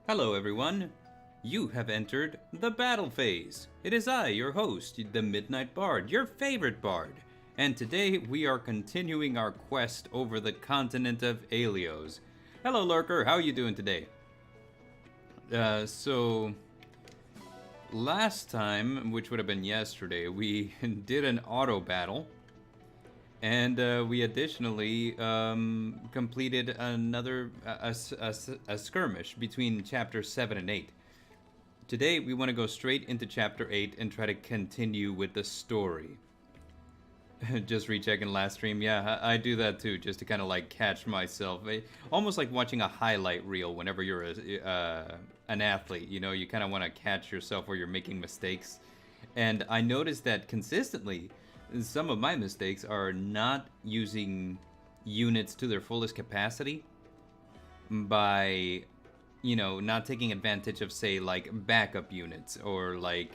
Hello, everyone. You have entered the battle phase. It is I, your host, the Midnight Bard, your favorite bard. And today we are continuing our quest over the continent of Aelios. Hello, Lurker. How are you doing today? So last time, which would have been yesterday, we did an auto battle. And we additionally completed another a skirmish between chapters 7 and 8. Today we want to go straight into chapter 8 and try to continue with the story. Just rechecking last stream. Yeah, I do that too, just to kind of like catch myself. Almost like watching a highlight reel whenever you're an athlete. You know, you kind of want to catch yourself where you're making mistakes. And I noticed that consistently, some of my mistakes are not using units to their fullest capacity by, you know, not taking advantage of, say, like backup units, or like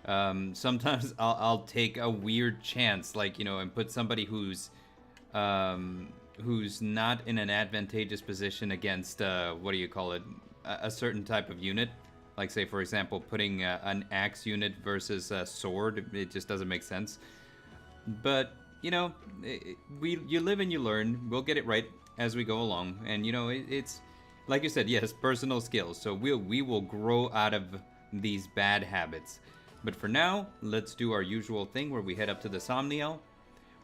sometimes I'll take a weird chance, like, you know, and put somebody who's not in an advantageous position against what do you call it, a certain type of unit. Like, say, for example, putting an axe unit versus a sword. It just doesn't make sense. But, you know, you live and you learn. We'll get it right as we go along. And, you know, it's, like you said, yes, personal skills. So we will grow out of these bad habits. But for now, let's do our usual thing where we head up to the Somniel.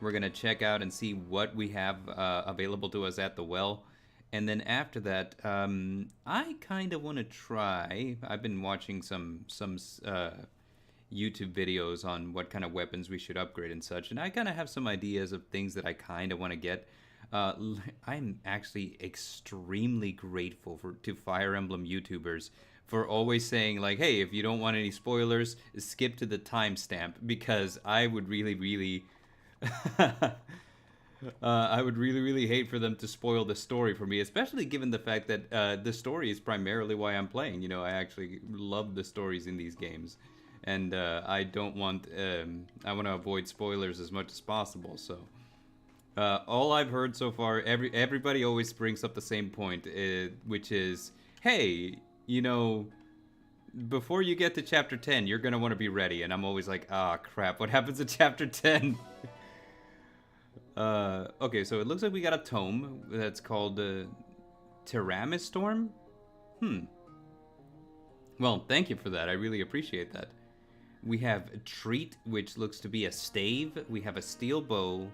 We're going to check out and see what we have available to us at the well. And then after that, I kind of want to try. I've been watching some YouTube videos on what kind of weapons we should upgrade and such, and I kind of have some ideas of things that I kind of want to get. I'm actually extremely grateful to Fire Emblem YouTubers for always saying, like, hey, if you don't want any spoilers, skip to the timestamp, because I would really I would really hate for them to spoil the story for me, especially given the fact that the story is primarily why I'm playing. You know, I actually love the stories in these games. And I don't want, I want to avoid spoilers as much as possible. So all I've heard so far, everybody always brings up the same point, which is, hey, you know, before you get to chapter 10, you're going to want to be ready. And I'm always like, ah, crap, what happens in chapter 10? Okay, so it looks like we got a tome that's called Tiramistorm? Well, thank you for that. I really appreciate that. We have a treat, which looks to be a stave. We have a steel bow,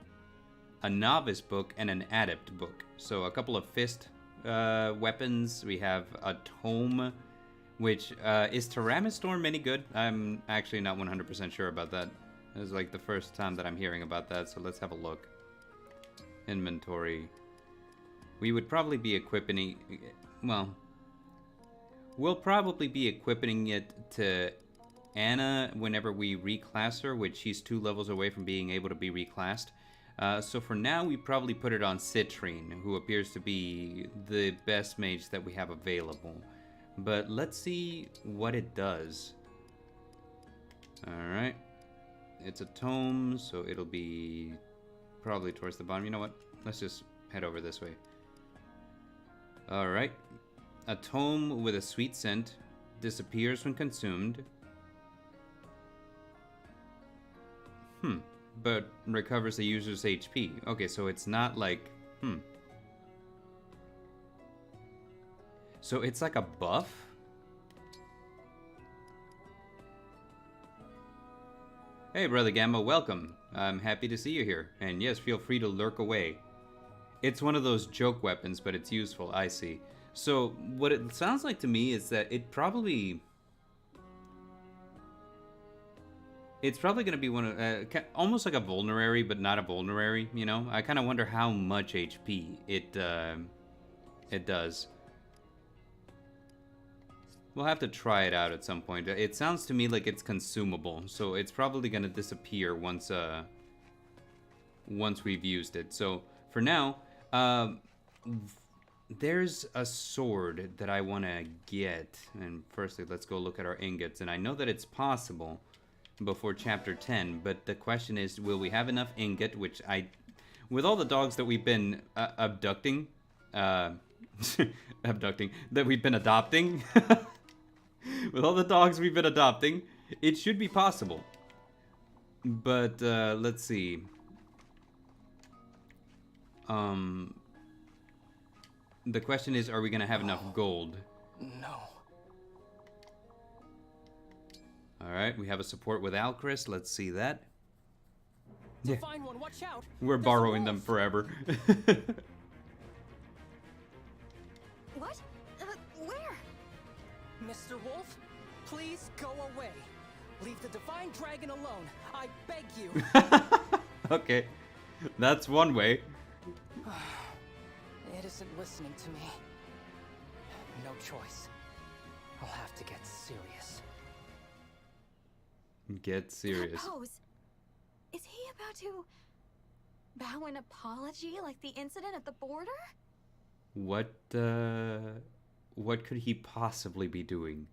a novice book, and an adept book. So a couple of fist weapons. We have a tome, which is Tiramistorm any good? I'm actually not 100% sure about that. This is like the first time that I'm hearing about that, so let's have a look. Inventory. We would probably be equipping, well, we'll probably be equipping it to Anna whenever we reclass her, which she's 2 levels away from being able to be reclassed. So for now, we probably put it on Citrine, who appears to be the best mage that we have available. But let's see what it does. Alright. It's a tome, so it'll be probably towards the bottom. You know what? Let's just head over this way. Alright. A tome with a sweet scent disappears when consumed. But recovers the user's HP. Okay, so it's not like... So it's like a buff? Hey, Brother Gamma, welcome. I'm happy to see you here. And yes, feel free to lurk away. It's one of those joke weapons, but it's useful, I see. So, what it sounds like to me is that it's probably going to be one of, almost like a vulnerary, but not a vulnerary, you know? I kind of wonder how much HP it does. We'll have to try it out at some point. It sounds to me like it's consumable, so it's probably going to disappear once we've used it. So, for now, there's a sword that I want to get. And firstly, let's go look at our ingots. And I know that it's possible before chapter 10, but the question is, will we have enough ingot, which with all the dogs that we've been abducting, Abducting. That we've been adopting. With all the dogs we've been adopting, it should be possible. But, let's see. The question is, are we gonna have enough gold? No. Alright, we have a support with Alchrist. Let's see that. Yeah. Find one. Watch out. We're borrowing them forever. What? Where? Mr. Wolf, please go away. Leave the divine dragon alone. I beg you. Okay, that's one way. It isn't listening to me. No choice. I'll have to get serious. Get serious. That pose. Is he about to bow an apology like the incident at the border? What could he possibly be doing?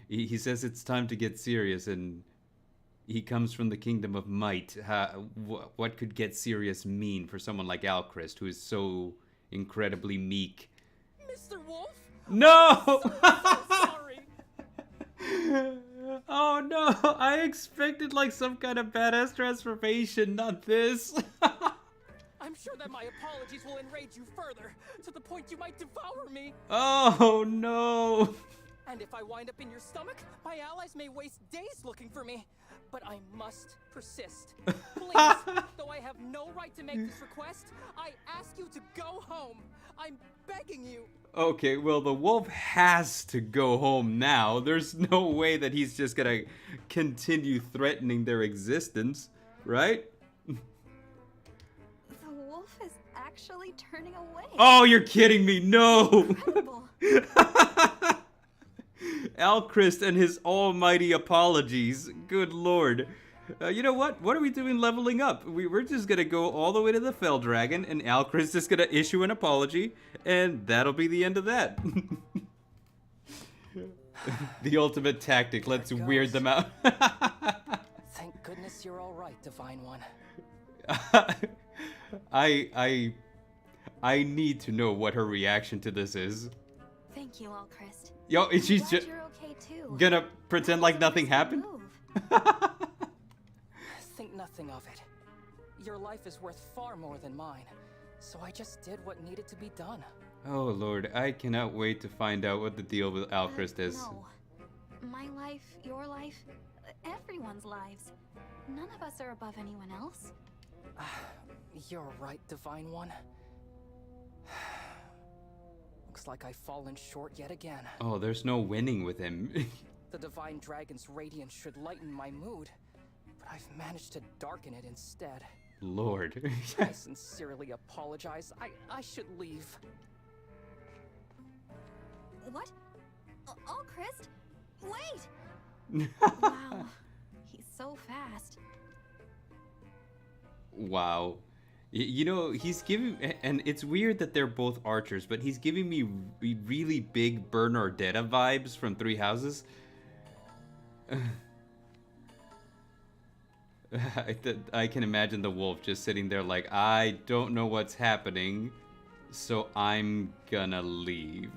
He says it's time to get serious, and he comes from the kingdom of might. What could get serious mean for someone like Alchrist, who is so incredibly meek? Mr. Wolf? No! So sorry. Oh no! I expected like some kind of badass transformation, not this. I'm sure that my apologies will enrage you further, to the point you might devour me. Oh no! And if I wind up in your stomach, my allies may waste days looking for me. But I must persist. Please, though I have no right to make this request, I ask you to go home. I'm begging you. Okay, well, the wolf has to go home now. There's no way that he's just gonna continue threatening their existence, right? The wolf is actually turning away. Oh, you're kidding me! No! Incredible. Alchrist and his almighty apologies. Good lord. You know what? What are we doing leveling up? We're just gonna go all the way to the Fell Dragon, and Alchrist is gonna issue an apology, and that'll be the end of that. The ultimate tactic. Let's weird them out. Thank goodness you're all right, Divine One. I need to know what her reaction to this is. Thank you, Alchrist. Yo, and she's just You're okay too. gonna pretend like nothing happened? Think nothing of it. Your life is worth far more than mine, so I just did what needed to be done. Oh lord, I cannot wait to find out what the deal with Alchrist is. No. My life, your life, everyone's lives. None of us are above anyone else. You're right, Divine One. Looks like I've fallen short yet again. Oh, there's no winning with him. The Divine Dragon's radiance should lighten my mood, but I've managed to darken it instead. Lord. I sincerely apologize. I should leave. What? Alchrist? Wait! Wow. He's so fast. Wow. You know, he's giving, and it's weird that they're both archers, but he's giving me really big Bernardetta vibes from Three Houses. I can imagine the wolf just sitting there like, I don't know what's happening, so I'm gonna leave.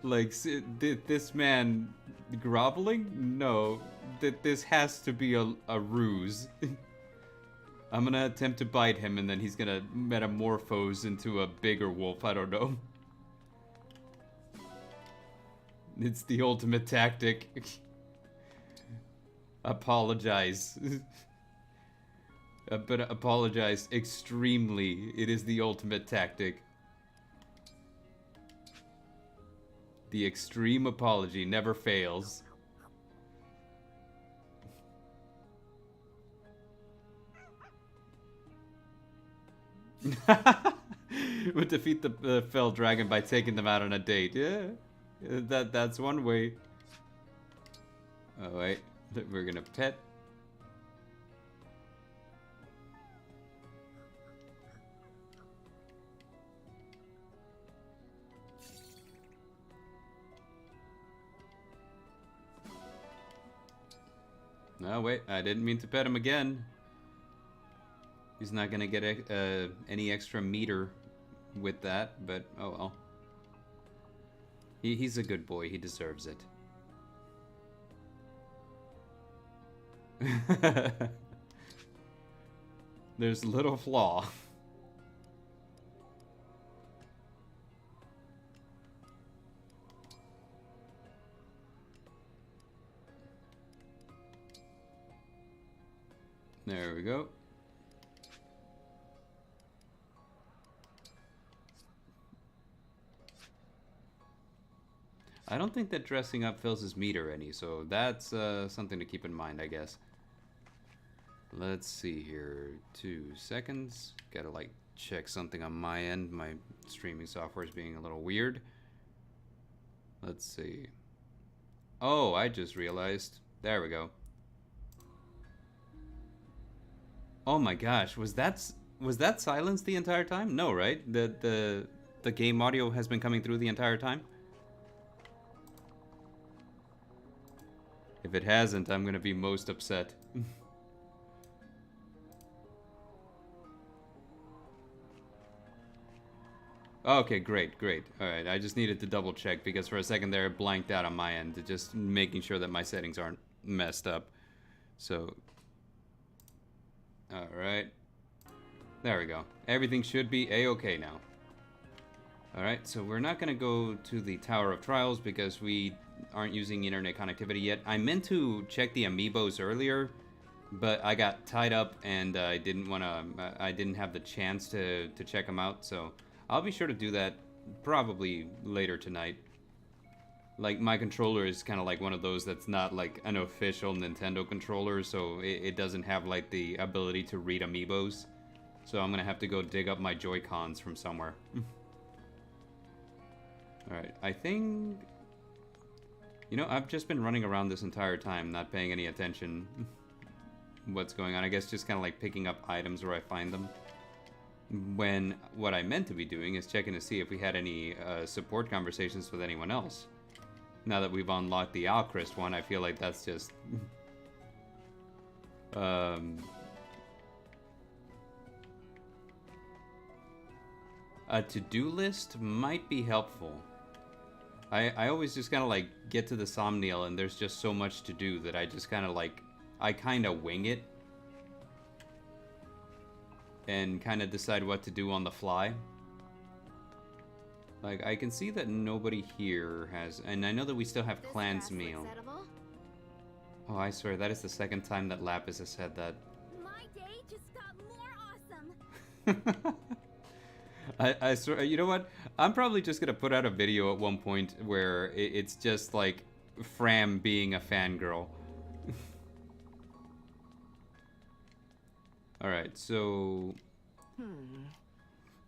Like, this man groveling? No, this has to be a ruse. I'm gonna attempt to bite him, and then he's gonna metamorphose into a bigger wolf. I don't know. It's the ultimate tactic. Apologize. But apologize extremely. It is the ultimate tactic. The extreme apology never fails. Would defeat the Fell Dragon by taking them out on a date. Yeah, that's one way. Oh wait, we're gonna pet. No, wait, I didn't mean to pet him again. He's not gonna get any extra meter with that, but oh well. He's a good boy. He deserves it. There's little flaw. There we go. I don't think that dressing up fills his meter any, so that's something to keep in mind, I guess. Let's see here. 2 seconds. Gotta like check something on my end. My streaming software is being a little weird. Let's see. Oh, I just realized. There we go. Oh my gosh, was that silence the entire time? No, right? The game audio has been coming through the entire time? If it hasn't, I'm gonna be most upset. Okay, great. Alright, I just needed to double check because for a second there it blanked out on my end, just making sure that my settings aren't messed up. So, alright. There we go. Everything should be a-okay now. Alright, so we're not gonna go to the Tower of Trials because we aren't using internet connectivity yet. I meant to check the amiibos earlier, but I got tied up and I didn't have the chance to check them out, so I'll be sure to do that probably later tonight. Like, my controller is kind of like one of those that's not like an official Nintendo controller, so it doesn't have like the ability to read amiibos. So I'm gonna have to go dig up my Joy-Cons from somewhere. Alright, I think... You know, I've just been running around this entire time, not paying any attention what's going on. I guess just kind of like picking up items where I find them. When what I meant to be doing is checking to see if we had any support conversations with anyone else. Now that we've unlocked the Alchrist one, I feel like that's just... a to-do list might be helpful. I always just kind of like get to the Somniel and there's just so much to do that I just kind of like, I kind of wing it. And kind of decide what to do on the fly. Like, I can see that nobody here has, and I know that we still have Clan's meal. Oh, I swear, that is the second time that Lapis has said that. My day just got more awesome. I swear, you know what? I'm probably just gonna put out a video at one point where it's just like Fram being a fangirl. Alright, so...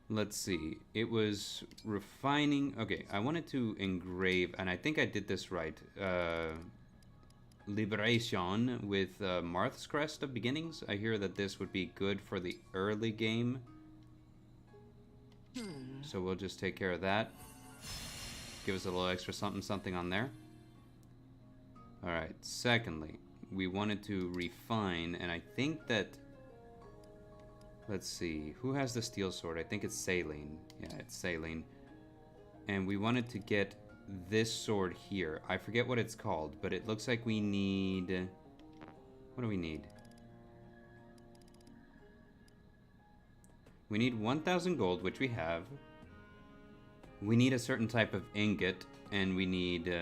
Let's see. It was refining... Okay, I wanted to engrave, and I think I did this right. Liberation with Marth's Crest of Beginnings. I hear that this would be good for the early game. So we'll just take care of that. Give us a little extra something on there. Alright, secondly, we wanted to refine, and I think that... Let's see, who has the steel sword? I think it's Saline. Yeah, it's Saline. And we wanted to get this sword here. I forget what it's called, but it looks like we need... What do we need? We need 1,000 gold, which we have. We need a certain type of ingot, and we need...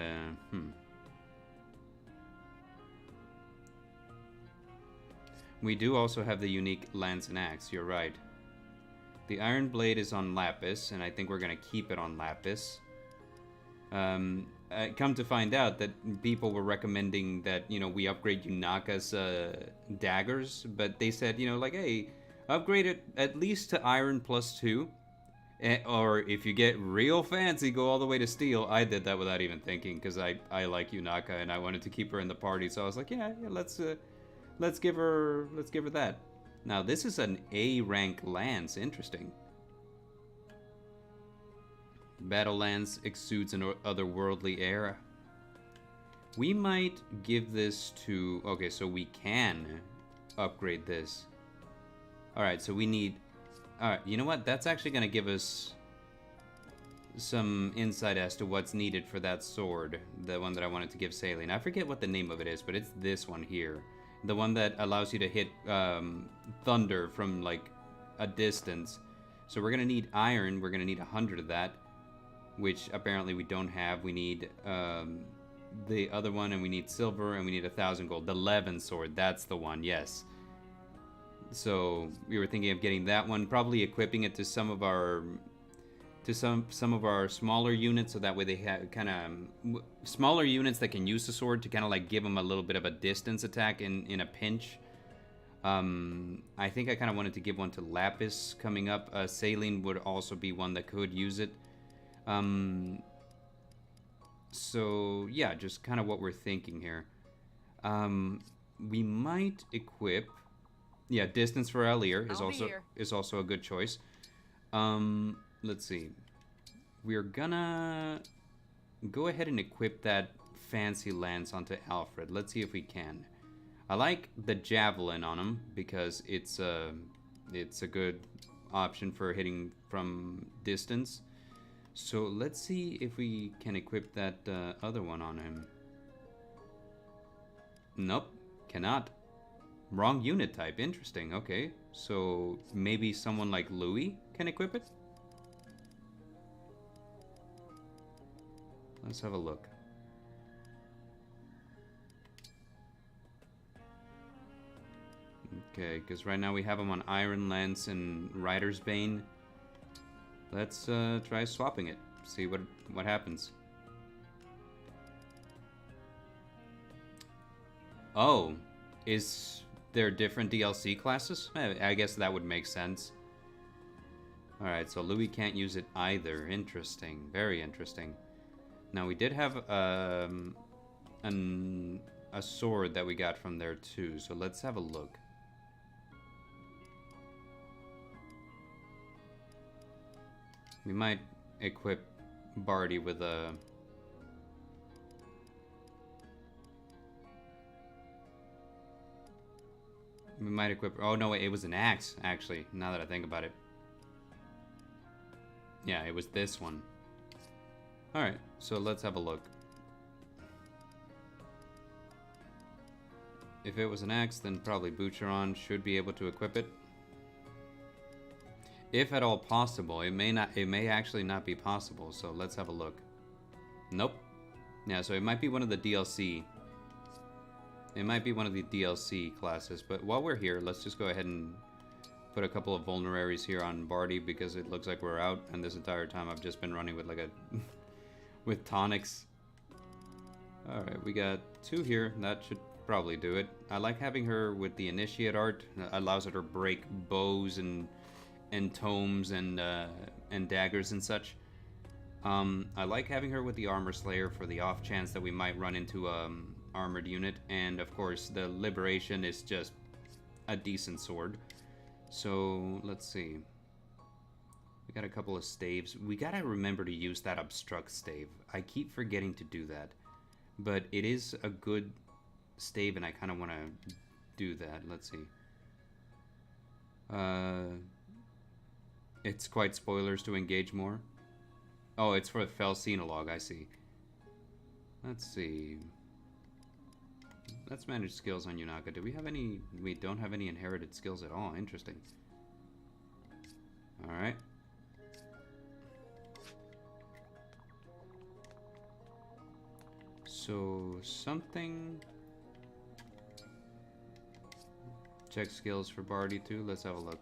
We do also have the unique lance and axe, you're right. The iron blade is on Lapis, and I think we're gonna keep it on Lapis. Come to find out that people were recommending that, you know, we upgrade Yunaka's daggers, but they said, you know, like, hey, upgrade it at least to iron +2. Or if you get real fancy, go all the way to steel. I did that without even thinking, because I like Yunaka, and I wanted to keep her in the party, so I was like, yeah, let's give her that. Now, this is an A rank lance. Interesting. Battle lance exudes an otherworldly air. We might give this to... Okay, so we can upgrade this. Alright, so we need... Alright, you know what? That's actually going to give us some insight as to what's needed for that sword. The one that I wanted to give Saline. I forget what the name of it is, but it's this one here. The one that allows you to hit thunder from, like, a distance. So we're going to need iron. We're going to need 100 of that, which apparently we don't have. We need the other one, and we need silver, and we need 1,000 gold. The Levin sword, that's the one, yes. So we were thinking of getting that one, probably equipping it to some of our some of our smaller units, so that way they have kind of smaller units that can use the sword to kind of like give them a little bit of a distance attack in a pinch. I think I kind of wanted to give one to Lapis coming up. Saline would also be one that could use it. So yeah, just kind of what we're thinking here. We might equip. Yeah, distance for Alir is also a good choice. Let's see. We're gonna go ahead and equip that fancy lance onto Alfred. Let's see if we can. I like the javelin on him because it's a good option for hitting from distance. So let's see if we can equip that other one on him. Nope, cannot. Wrong unit type. Interesting. Okay, so maybe someone like Louis can equip it? Let's have a look. Okay, because right now we have him on Iron Lance and Rider's Bane. Let's try swapping it. See what happens. Oh, is there different DLC classes? I guess that would make sense. Alright, so Louis can't use it either. Interesting. Very interesting. Now, we did have a sword that we got from there too, so let's have a look. We might equip Barty with a... We might equip... Oh, no, wait, it was an axe, actually, now that I think about it. Yeah, it was this one. Alright, so let's have a look. If it was an axe, then probably Boucheron should be able to equip it. If at all possible. It may actually not be possible, so let's have a look. Nope. Yeah, so it might be one of the DLC. It might be one of the DLC classes, but while we're here, let's just go ahead and put a couple of vulneraries here on Barty, because it looks like we're out, and this entire time I've just been running with like a... with tonics. Alright, we got 2 here. That should probably do it. I like having her with the initiate art. It allows her to break bows and tomes and daggers and such. I like having her with the armor slayer for the off chance that we might run into armored unit, and of course the liberation is just a decent sword. So let's see. We got a couple of staves. We gotta remember to use that obstruct stave. I keep forgetting to do that, but it is a good stave, and I kind of want to do that. Let's see. It's quite spoilers to engage more. Oh, it's for the Fell Cenologue, I see. Let's see. Let's manage skills on Yunaka. Do we have any... We don't have any inherited skills at all. Interesting. Alright. So, something... Check skills for Barty too. Let's have a look.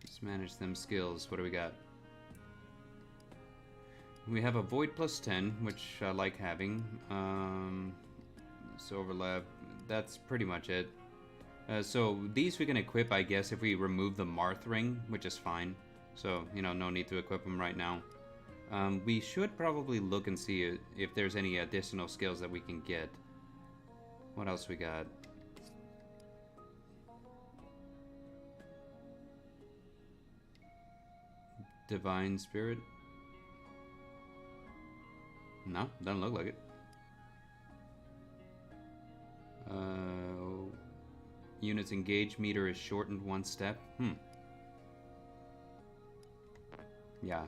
Let's manage them skills. What do we got? We have a Void plus 10, which I like having. Overlap. That's pretty much it. So these we can equip, I guess, if we remove the Marth ring, which is fine. So, you know, no need to equip them right now. We should probably look and see if there's any additional skills that we can get. What else we got? Divine Spirit? No, doesn't look like it. Unit's engage meter is shortened 1 step. Yeah.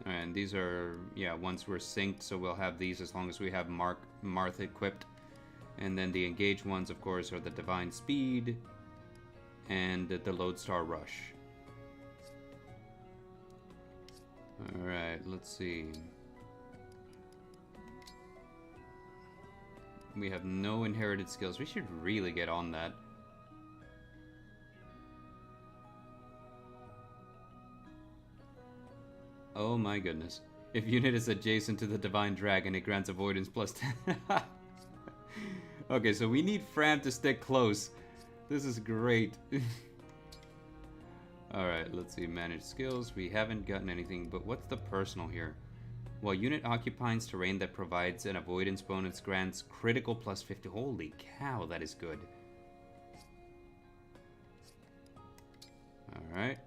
And these are, yeah, once we're synced, so we'll have these as long as we have Marth equipped. And then the engage ones, of course, are the Divine Speed and the Lodestar Rush. Alright, let's see. We have no inherited skills. We should really get on that. Oh my goodness. If unit is adjacent to the Divine Dragon, it grants avoidance plus 10. Okay, so we need Fram to stick close. This is great. Alright, let's see. Manage skills. We haven't gotten anything, but what's the personal here? While unit occupies terrain that provides an avoidance bonus, grants critical plus 50. Holy cow, that is good. Alright.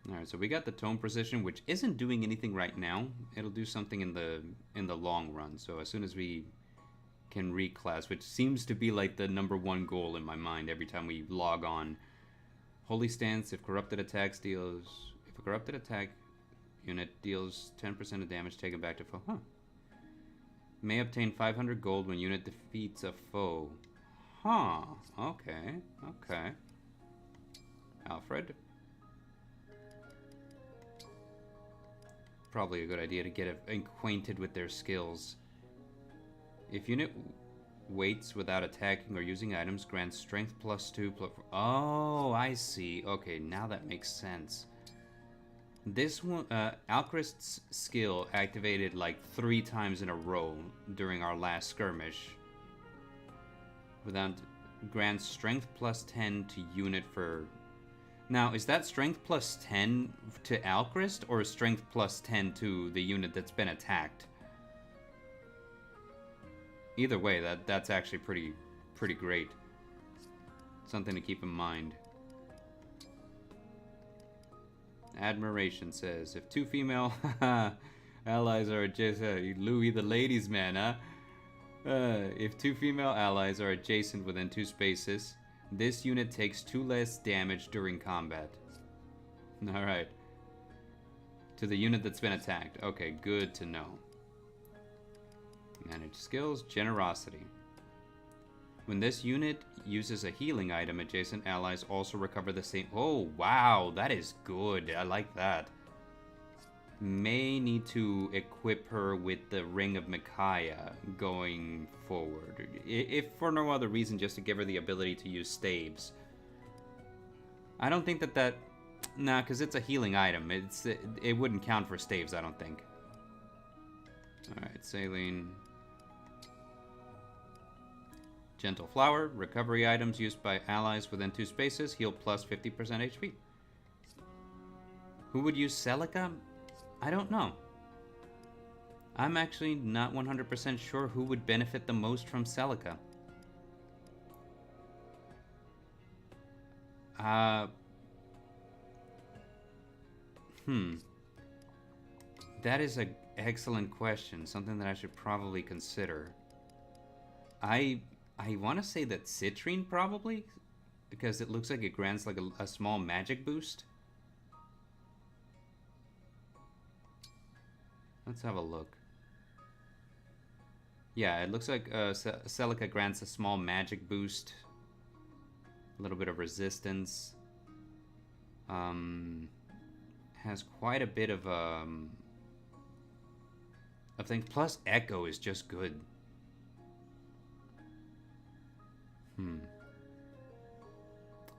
Alright, so we got the tone precision, which isn't doing anything right now. It'll do something in the long run. So as soon as we can reclass, which seems to be like the #1 goal in my mind every time we log on. Holy Stance, if a corrupted attack unit deals 10% of damage taken back to foe. May obtain 500 gold when unit defeats a foe. Okay. Alfred. Probably a good idea to get acquainted with their skills. If unit waits without attacking or using items, grants strength plus 2 plus... Oh, I see. Okay, now that makes sense. This one, Alchrist's skill activated like 3 times in a row during our last skirmish. Without... grants strength plus 10 to unit for... Now, is that strength plus 10 to Alchrist, or strength plus 10 to the unit that's been attacked? Either way, that's actually pretty great. Something to keep in mind. Admiration says, if 2 female allies are adjacent... Louis the ladies man, huh? If 2 female allies are adjacent within 2 spaces... This unit takes 2 less damage during combat. Alright. To the unit that's been attacked. Okay, good to know. Manage skills, generosity. When this unit uses a healing item, adjacent allies also recover the same... Oh, wow, that is good. I like that. May need to equip her with the Ring of Micaiah going forward. If for no other reason, just to give her the ability to use staves. I don't think that... Nah, because it's a healing item. It wouldn't count for staves, I don't think. Alright, Saline. Gentle Flower. Recovery items used by allies within 2 spaces. Heal plus 50% HP. Who would use Celica? I don't know. I'm actually not 100% sure who would benefit the most from Celica. That is an excellent question. Something that I should probably consider. I want to say that Citrine probably, because it looks like it grants like a small magic boost. Let's have a look. Yeah, it looks like Celica grants a small magic boost. A little bit of resistance. Has quite a bit of things. Plus Echo is just good.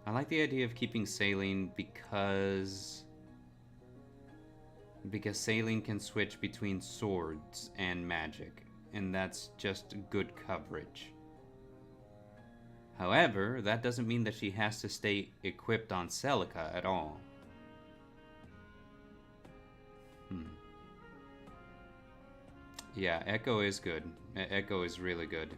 I like the idea of keeping Saline because Saline can switch between swords and magic, and that's just good coverage. However, that doesn't mean that she has to stay equipped on Celica at all. Yeah, Echo is good. Echo is really good.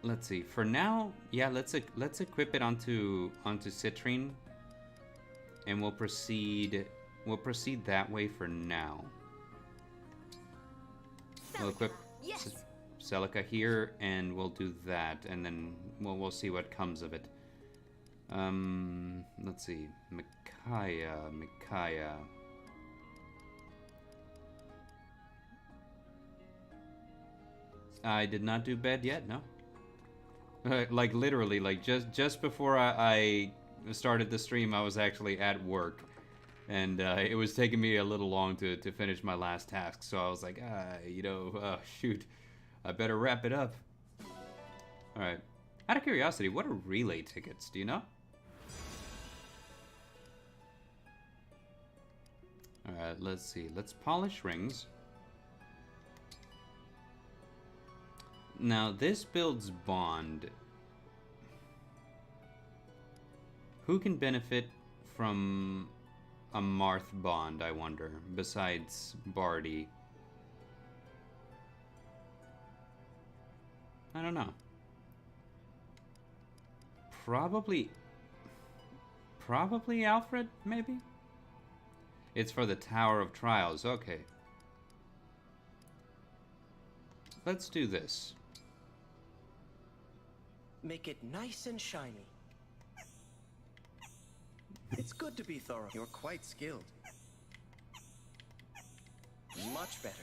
Let's see. For now, yeah, let's equip it onto Citrine. And we'll proceed that way for now. We'll equip Yes. Celica here, and we'll do that, and then we'll see what comes of it. Let's see. Micaiah. I did not do bed yet, no. Like literally, like just before I started the stream, I was actually at work, and it was taking me a little long to finish my last task. So I was like, shoot, I better wrap it up. All right. Out of curiosity, what are relay tickets? Do you know? All right, let's see. Let's polish rings. Now, this builds bond. Who can benefit from a Marth bond, I wonder, besides Barty? I don't know. Probably Alfred, maybe? It's for the Tower of Trials, okay. Let's do this. Make it nice and shiny. It's good to be thorough. You're quite skilled. Much better.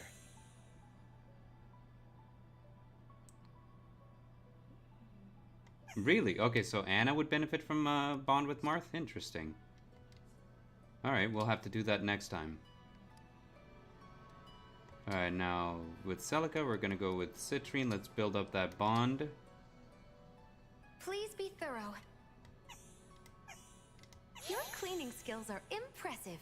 Really? Okay, so Anna would benefit from a bond with Marth? Interesting. Alright, we'll have to do that next time. Alright, now with Celica, we're gonna go with Citrine. Let's build up that bond. Please be thorough. Your cleaning skills are impressive.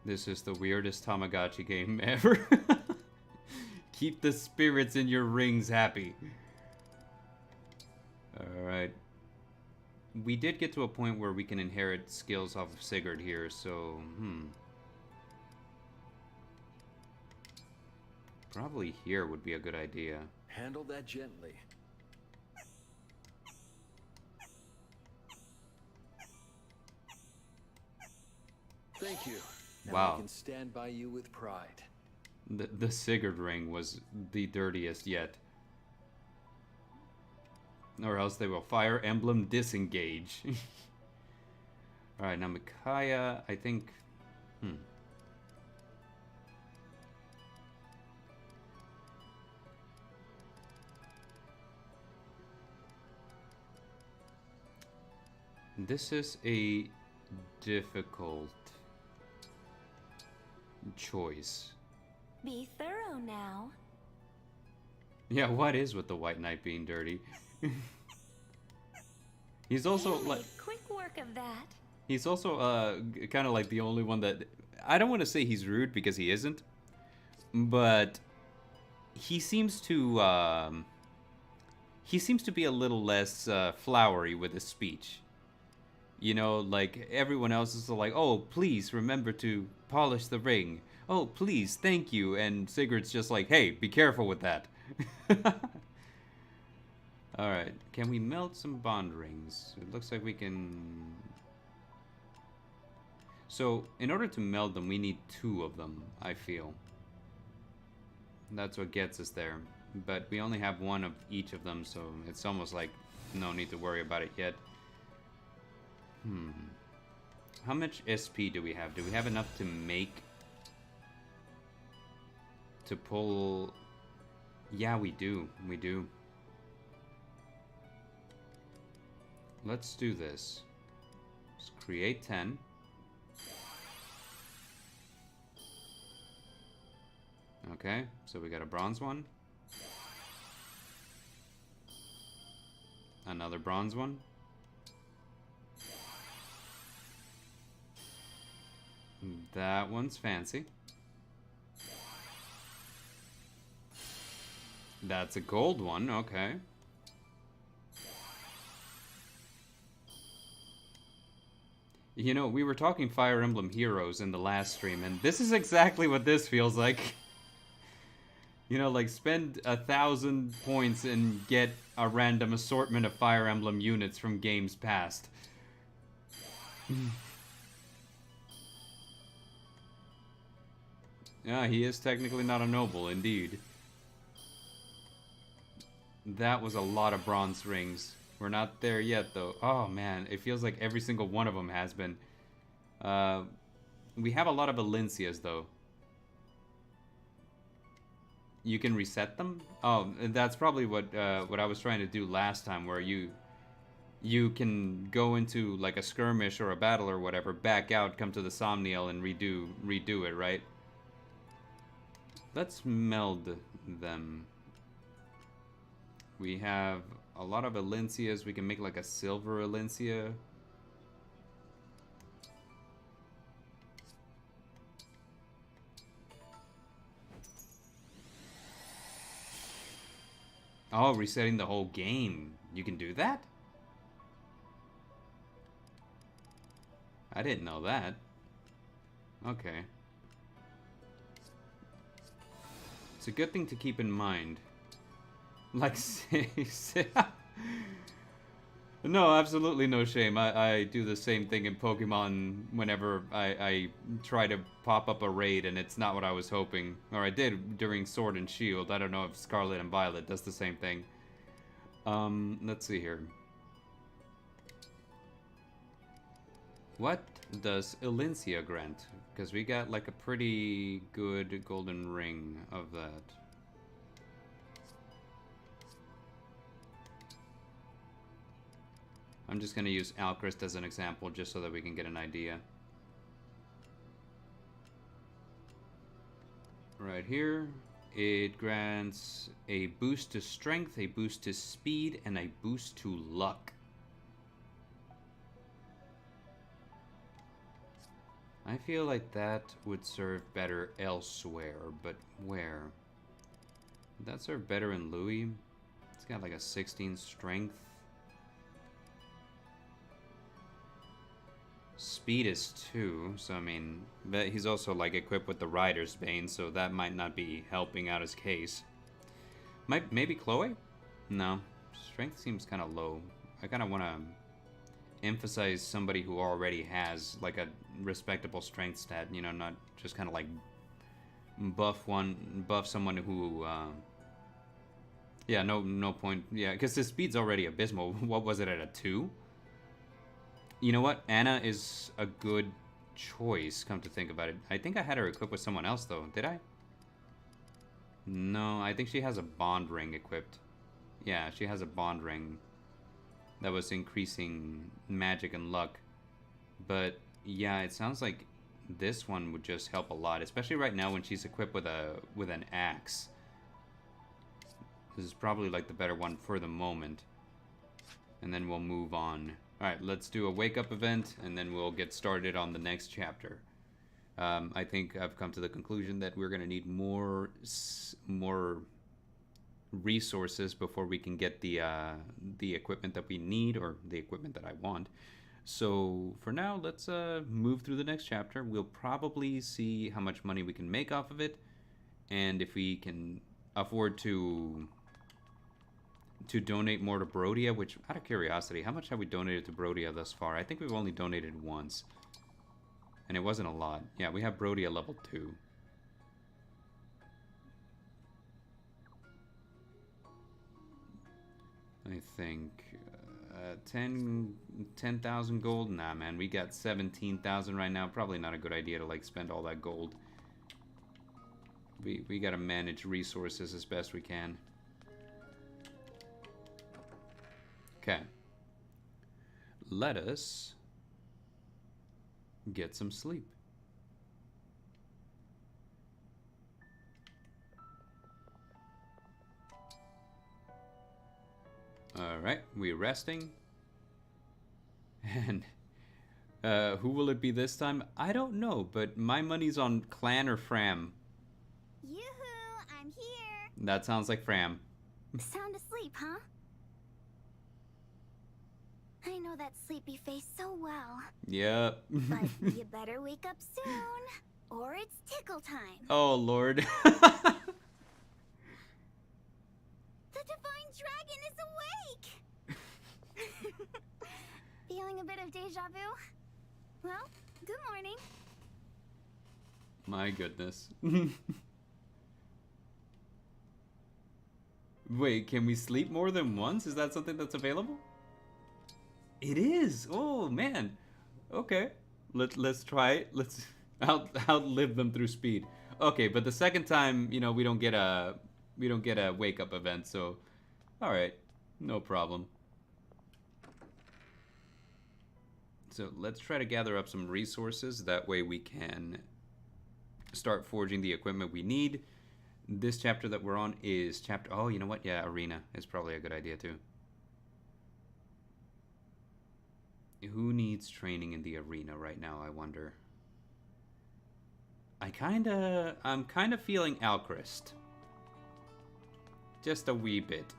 This is the weirdest Tamagotchi game ever. Keep the spirits in your rings happy. Alright. We did get to a point where we can inherit skills off of Sigurd here, so, probably here would be a good idea. Handle that gently. Thank you. Now Wow. I can stand by you with pride. The Sigurd ring was the dirtiest yet. Or else they will Fire Emblem disengage. Alright, now Micaiah, I think... This is a difficult choice. Be thorough now. Yeah, what is with the White Knight being dirty? He's also You like... made quick work of that. He's also kind of like the only one that... I don't want to say he's rude because he isn't. But he seems to... he seems to be a little less flowery with his speech. You know, like everyone else is like, oh, please remember to polish the ring. Oh, please, thank you. And Sigurd's just like, hey, be careful with that. Alright, can we melt some bond rings? It looks like we can... So, in order to meld them, we need 2 of them, I feel. That's what gets us there. But we only have 1 of each of them, so it's almost like no need to worry about it yet. How much SP do we have? Do we have enough to make... to pull... Yeah, we do. We do. Let's do this. Let's create 10. Okay, so we got a bronze one. Another bronze one. That one's fancy. That's a gold one, okay. You know, we were talking Fire Emblem Heroes in the last stream, and this is exactly what this feels like. You know, like spend 1,000 points and get a random assortment of Fire Emblem units from games past. Yeah, he is technically not a noble, indeed. That was a lot of bronze rings. We're not there yet, though. Oh, man. It feels like every single one of them has been. We have a lot of Valencias, though. You can reset them? Oh, that's probably what I was trying to do last time, where you can go into like a skirmish or a battle or whatever, back out, come to the Somniel, and redo it, right? Let's meld them. We have a lot of Valencias. We can make like a silver Valencia. Oh, resetting the whole game. You can do that? I didn't know that. Okay. It's a good thing to keep in mind. Like, no, absolutely no shame. I do the same thing in Pokemon whenever I try to pop up a raid and it's not what I was hoping. Or I did during Sword and Shield. I don't know if Scarlet and Violet does the same thing. Let's see here. What does Elincia grant? Because we got like a pretty good golden ring of that. I'm just going to use Alcrest as an example just so that we can get an idea. Right here, it grants a boost to strength, a boost to speed, and a boost to luck. I feel like that would serve better elsewhere, but where? Would that serve better in Louis? It's got like a 16 strength. Speed is 2, so I mean, but he's also like equipped with the Rider's Bane, so that might not be helping out his case. Maybe Chloe? No, strength seems kind of low. I kind of want to emphasize somebody who already has like a respectable strength stat, you know, not just kind of like buff someone who, yeah, no point, yeah, because his speed's already abysmal. What was it at a 2? You know what? Anna is a good choice, come to think about it. I think I had her equipped with someone else, though. Did I? No, I think she has a bond ring equipped. Yeah, she has a bond ring that was increasing magic and luck. But, yeah, it sounds like this one would just help a lot, especially right now when she's equipped with an axe. This is probably, like, the better one for the moment. And then we'll move on. Alright, let's do a wake-up event, and then we'll get started on the next chapter. I think I've come to the conclusion that we're going to need more resources before we can get the equipment that we need, or the equipment that I want. So, for now, let's move through the next chapter. We'll probably see how much money we can make off of it, and if we can afford to donate more to Brodia, which, out of curiosity, how much have we donated to Brodia thus far? I think we've only donated once. And it wasn't a lot. Yeah, we have Brodia level 2. I think 10,000 gold? Nah, man, we got 17,000 right now. Probably not a good idea to, like, spend all that gold. We gotta manage resources as best we can. Okay. Let us get some sleep. Alright, we're resting. And who will it be this time? I don't know, but my money's on Clan or Fram. Yoo-hoo, I'm here. That sounds like Fram. Sound asleep, huh? I know that sleepy face so well. Yep. But you better wake up soon, or it's tickle time. Oh, Lord. The divine dragon is awake! Feeling a bit of deja vu? Well, good morning. My goodness. Wait, can we sleep more than once? Is that something that's available? It is. Oh man. Okay. Let's try it. Let's outlive them through speed. Okay, but the second time, you know, we don't get a wake up event, so all right. No problem. So, let's try to gather up some resources that way we can start forging the equipment we need. This chapter that we're on is chapter... Oh, you know what? Yeah, arena is probably a good idea, too. Who needs training in the arena right now, I wonder? I'm kind of feeling Alchrist. Just a wee bit.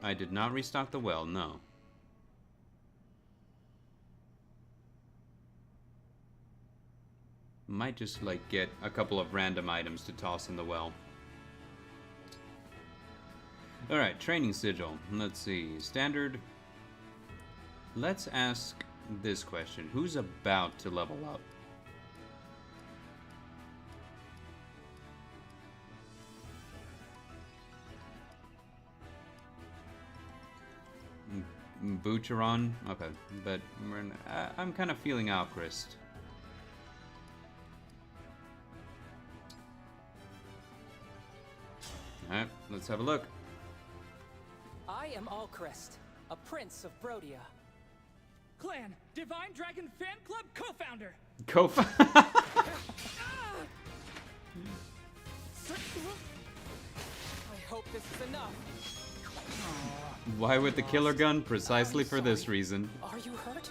I did not restock the well, no. Might just, like, get a couple of random items to toss in the well. Alright, training sigil. Let's see. Standard. Let's ask this question. Who's about to level up? Butcheron? Okay, but I'm kind of feeling Alchrist. Alright, let's have a look. I am Alchrist, a prince of Brodia. Clan, Divine Dragon Fan Club co-founder. I hope this is enough. Why with the killer gun? Precisely for this sorry. reason. Are you hurt?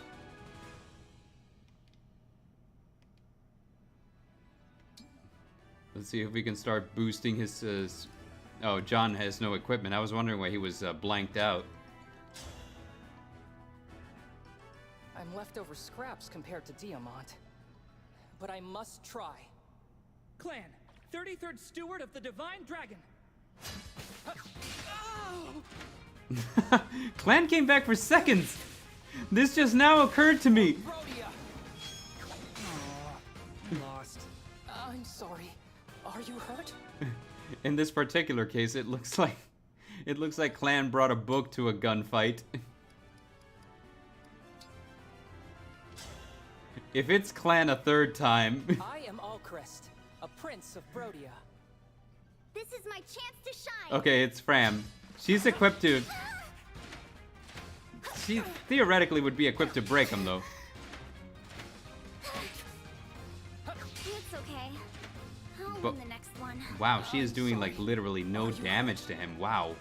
Let's see if we can start boosting his... Oh, John has no equipment. I was wondering why he was blanked out. I'm leftover scraps compared to Diamant. But I must try. Clan, 33rd Steward of the Divine Dragon. Clan came back for seconds! This just now occurred to me! Brodia! Lost. I'm sorry. Are you hurt? In this particular case, it looks like Clan brought a book to a gunfight. If it's Clan a third time... I am Alchrist, a prince of Brodia. This is my chance to shine. Okay, it's Fram. She's equipped to... She theoretically would be equipped to break him, though. It's okay. I'll But- win the next one. Wow, she is doing, like, literally no damage to him. Wow.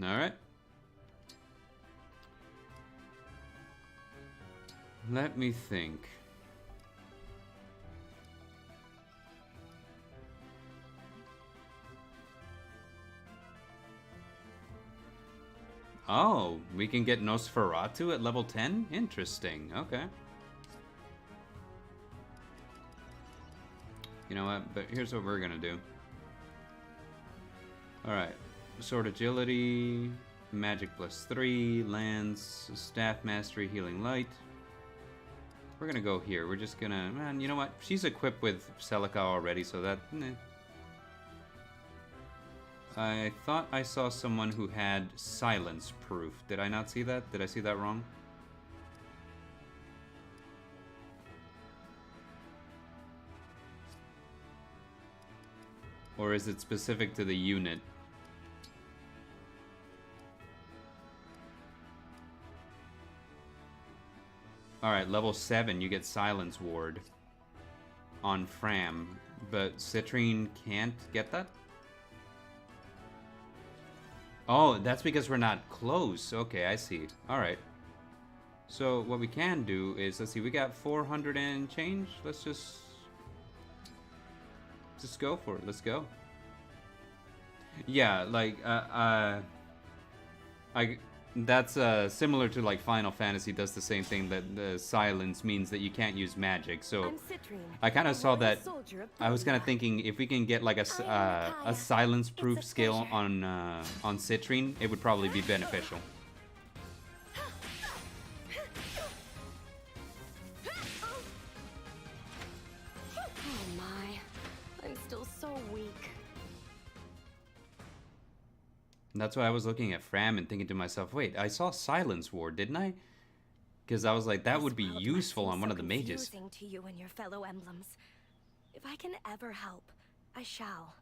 Alright. Let me think. Oh, we can get Nosferatu at level 10? Interesting, okay. You know what, but here's what we're gonna do. Alright, Sword Agility, Magic +3, Lance, Staff Mastery, Healing Light. We're gonna go here, we're just gonna, man, you know what, she's equipped with Celica already, so that, I thought I saw someone who had silence proof. Did I not see that? Did I see that wrong? Or is it specific to the unit? Alright, level 7, you get Silence Ward on Fram, but Citrine can't get that? Oh, that's because we're not close. Okay, I see. Alright. So, what we can do is, let's see, we got 400 and change. Let's just go for it. Let's go. Yeah, like, that's similar to like Final Fantasy does the same thing, that the silence means that you can't use magic. So I kind of saw that. I was kind of thinking if we can get like a silence proof skill on Citrine, it would probably be beneficial. That's why I was looking at Fram and thinking to myself, wait, I saw Silence Ward, didn't I? Because I was like, that would be This world useful might on seem one so of the mages. confusing to you and your fellow emblems. If I can ever help, I shall.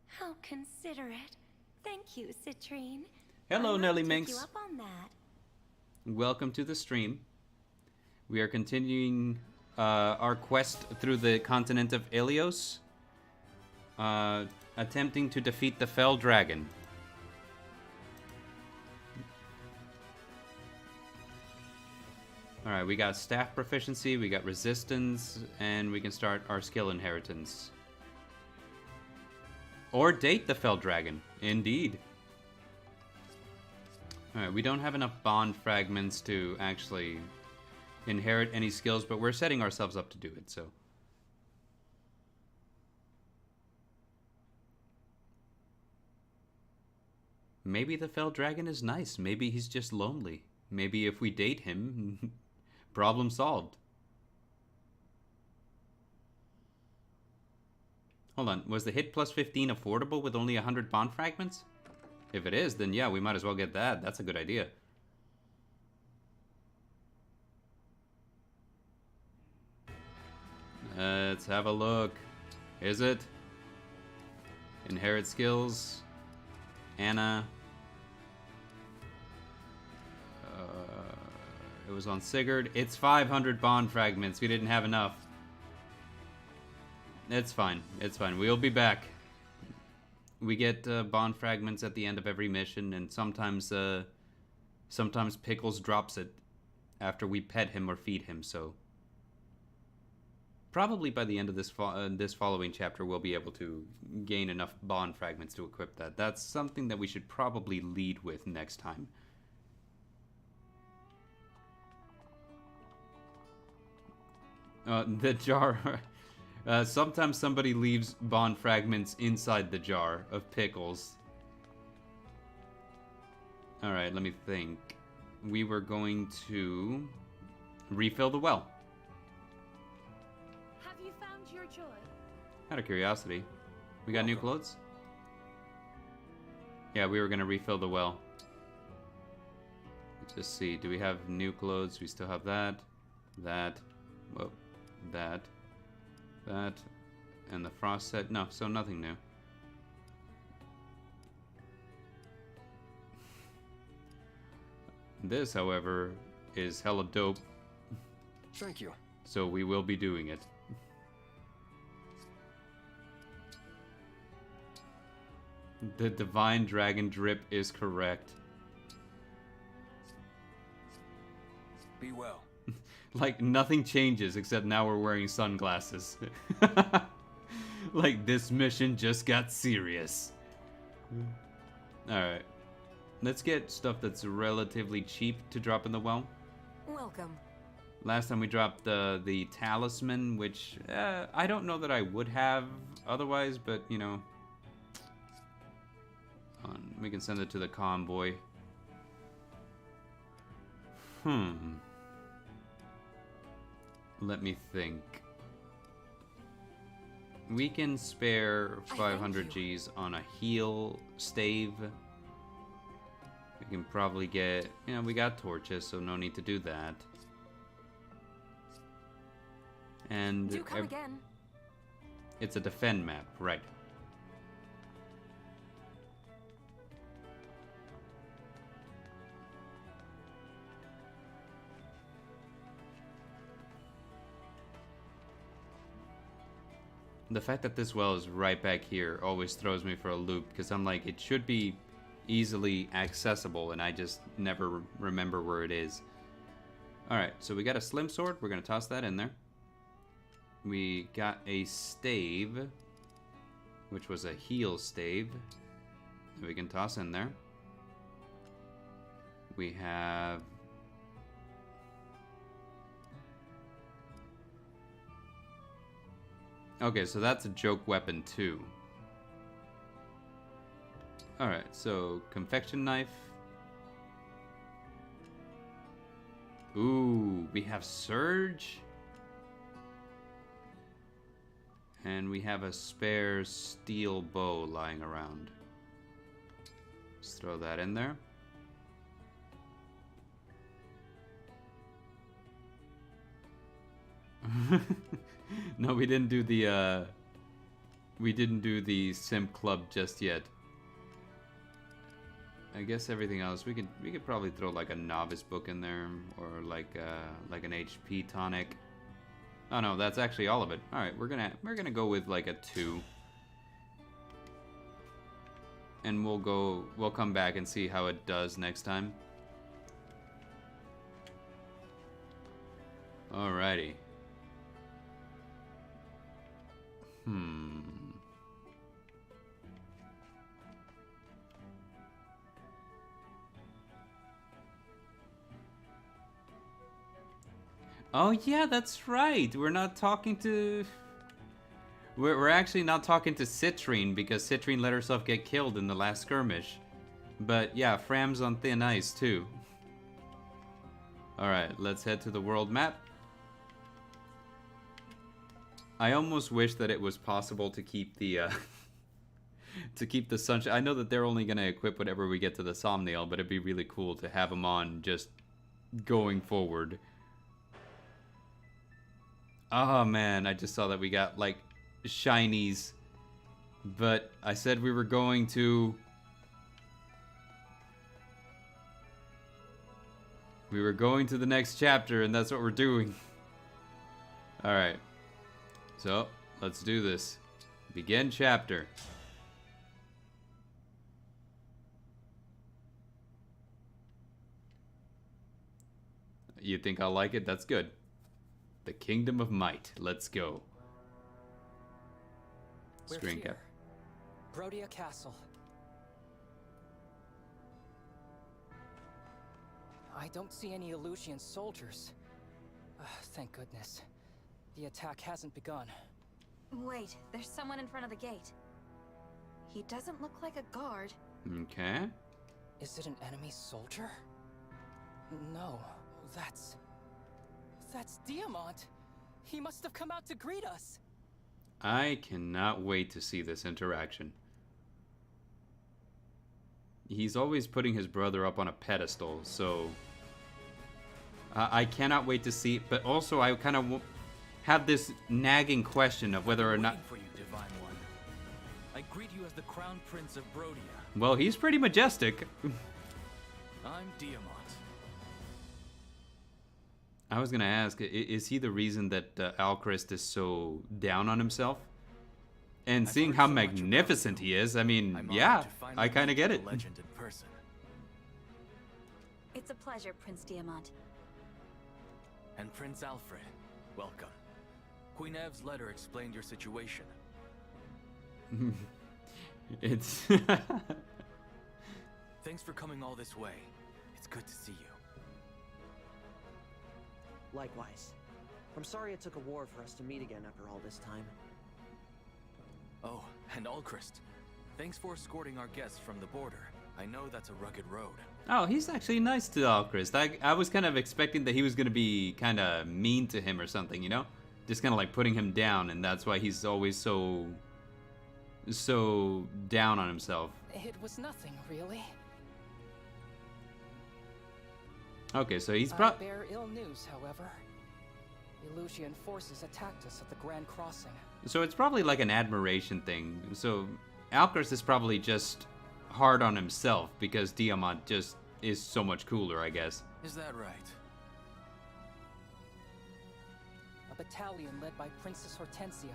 How considerate. Thank you, Citrine. Hello, I might Nelly take Minx. you up on that. Welcome to the stream. We are continuing our quest through the continent of Ilios, attempting to defeat the Fell Dragon. Alright, we got staff proficiency, we got resistance, and we can start our skill inheritance. Or date the Fell Dragon, indeed. Alright, we don't have enough bond fragments to actually inherit any skills, but we're setting ourselves up to do it, so. Maybe the Fell Dragon is nice. Maybe he's just lonely. Maybe if we date him, problem solved. Hold on, was the hit plus 15 affordable with only 100 bond fragments? If it is, then yeah, we might as well get that. That's a good idea. Let's have a look. Is it? Inherit skills. Anna. It was on Sigurd. It's 500 bond fragments. We didn't have enough. It's fine. It's fine. We'll be back. We get bond fragments at the end of every mission, and sometimes Pickles drops it after we pet him or feed him, so probably by the end of this following chapter we'll be able to gain enough bond fragments to equip that. That's something that we should probably lead with next time. The jar. Sometimes somebody leaves bond fragments inside the jar of pickles. Alright, let me think. We were going to refill the well. Have you found your joy? Out of curiosity. We got new clothes? Yeah, we were going to refill the well. Let's just see. Do we have new clothes? We still have that. That. Whoa. That. That. And the frost set. No, so nothing new. This, however, is hella dope. Thank you. So we will be doing it. The Divine Dragon drip is correct. Be well. Like, nothing changes except now we're wearing sunglasses. Like, this mission just got serious. Alright. Let's get stuff that's relatively cheap to drop in the well. Welcome. Last time we dropped the talisman, which I don't know that I would have otherwise, but, you know. We can send it to the convoy. Let me think. We can spare 500 Gs on a heal stave. We can probably get, you know, we got torches, so no need to do that. And Do come again. it's a defend map, right? The fact that this well is right back here always throws me for a loop, because I'm like, it should be easily accessible, and I just never remember where it is. Alright, so we got a slim sword. We're going to toss that in there. We got a stave, which was a heal stave, that we can toss in there. We have... Okay, so that's a joke weapon too. Alright, so confection knife. Ooh, we have surge. And we have a spare steel bow lying around. Just throw that in there. No, we didn't do the Simp Club just yet. I guess everything else we could probably throw like a novice book in there, or like an HP tonic. Oh no, that's actually all of it. All right, we're gonna go with like a 2, and we'll come back and see how it does next time. Alrighty. Oh yeah, that's right. We're not talking to... We're actually not talking to Citrine, because Citrine let herself get killed in the last skirmish. But yeah, Fram's on thin ice too. Alright, let's head to the world map. I almost wish that it was possible to keep the to keep the sunshine. I know that they're only gonna equip whatever we get to the Somniel, but it'd be really cool to have them on just going forward. Oh man, I just saw that we got like shinies, but I said we were going to... We were going to the next chapter, and that's what we're doing. Alright. So, let's do this. Begin chapter. You think I'll like it? That's good. The Kingdom of Might. Let's go. We're Screen here. cap. Brodia Castle. I don't see any Illusian soldiers. Thank goodness. The attack hasn't begun. Wait, there's someone in front of the gate. He doesn't look like a guard. Okay. Is it an enemy soldier? No, that's Diamant. He must have come out to greet us. I cannot wait to see this interaction. He's always putting his brother up on a pedestal, so... I cannot wait to see, but also I kind of have this nagging question of whether or not... For you, Divine One. I greet you as the Crown Prince of Brodia. Well, he's pretty majestic. I'm Diamant. I was gonna ask, is he the reason that Alchrist is so down on himself? And I've seeing heard how so much about magnificent you. he is, I mean, I'm yeah, honored to finally I kind of meet get the it. Legend in person. It's a pleasure, Prince Diamant. And Prince Alfred, welcome. Queen Ev's letter explained your situation. It's... Thanks for coming all this way. It's good to see you. Likewise. I'm sorry it took a war for us to meet again after all this time. Oh, and Alchrist. Thanks for escorting our guests from the border. I know that's a rugged road. Oh, he's actually nice to Alchrist. I was kind of expecting that he was going to be kind of mean to him or something, you know? Just kind of like putting him down, and that's why he's always so down on himself. It was nothing, really. Okay, so he's I probably... bear ill news, however. Illusian forces attacked us at the Grand Crossing. So it's probably like an admiration thing. So Alchrist is probably just hard on himself because Diamant just is so much cooler, I guess. Is that right? A battalion led by Princess Hortensia.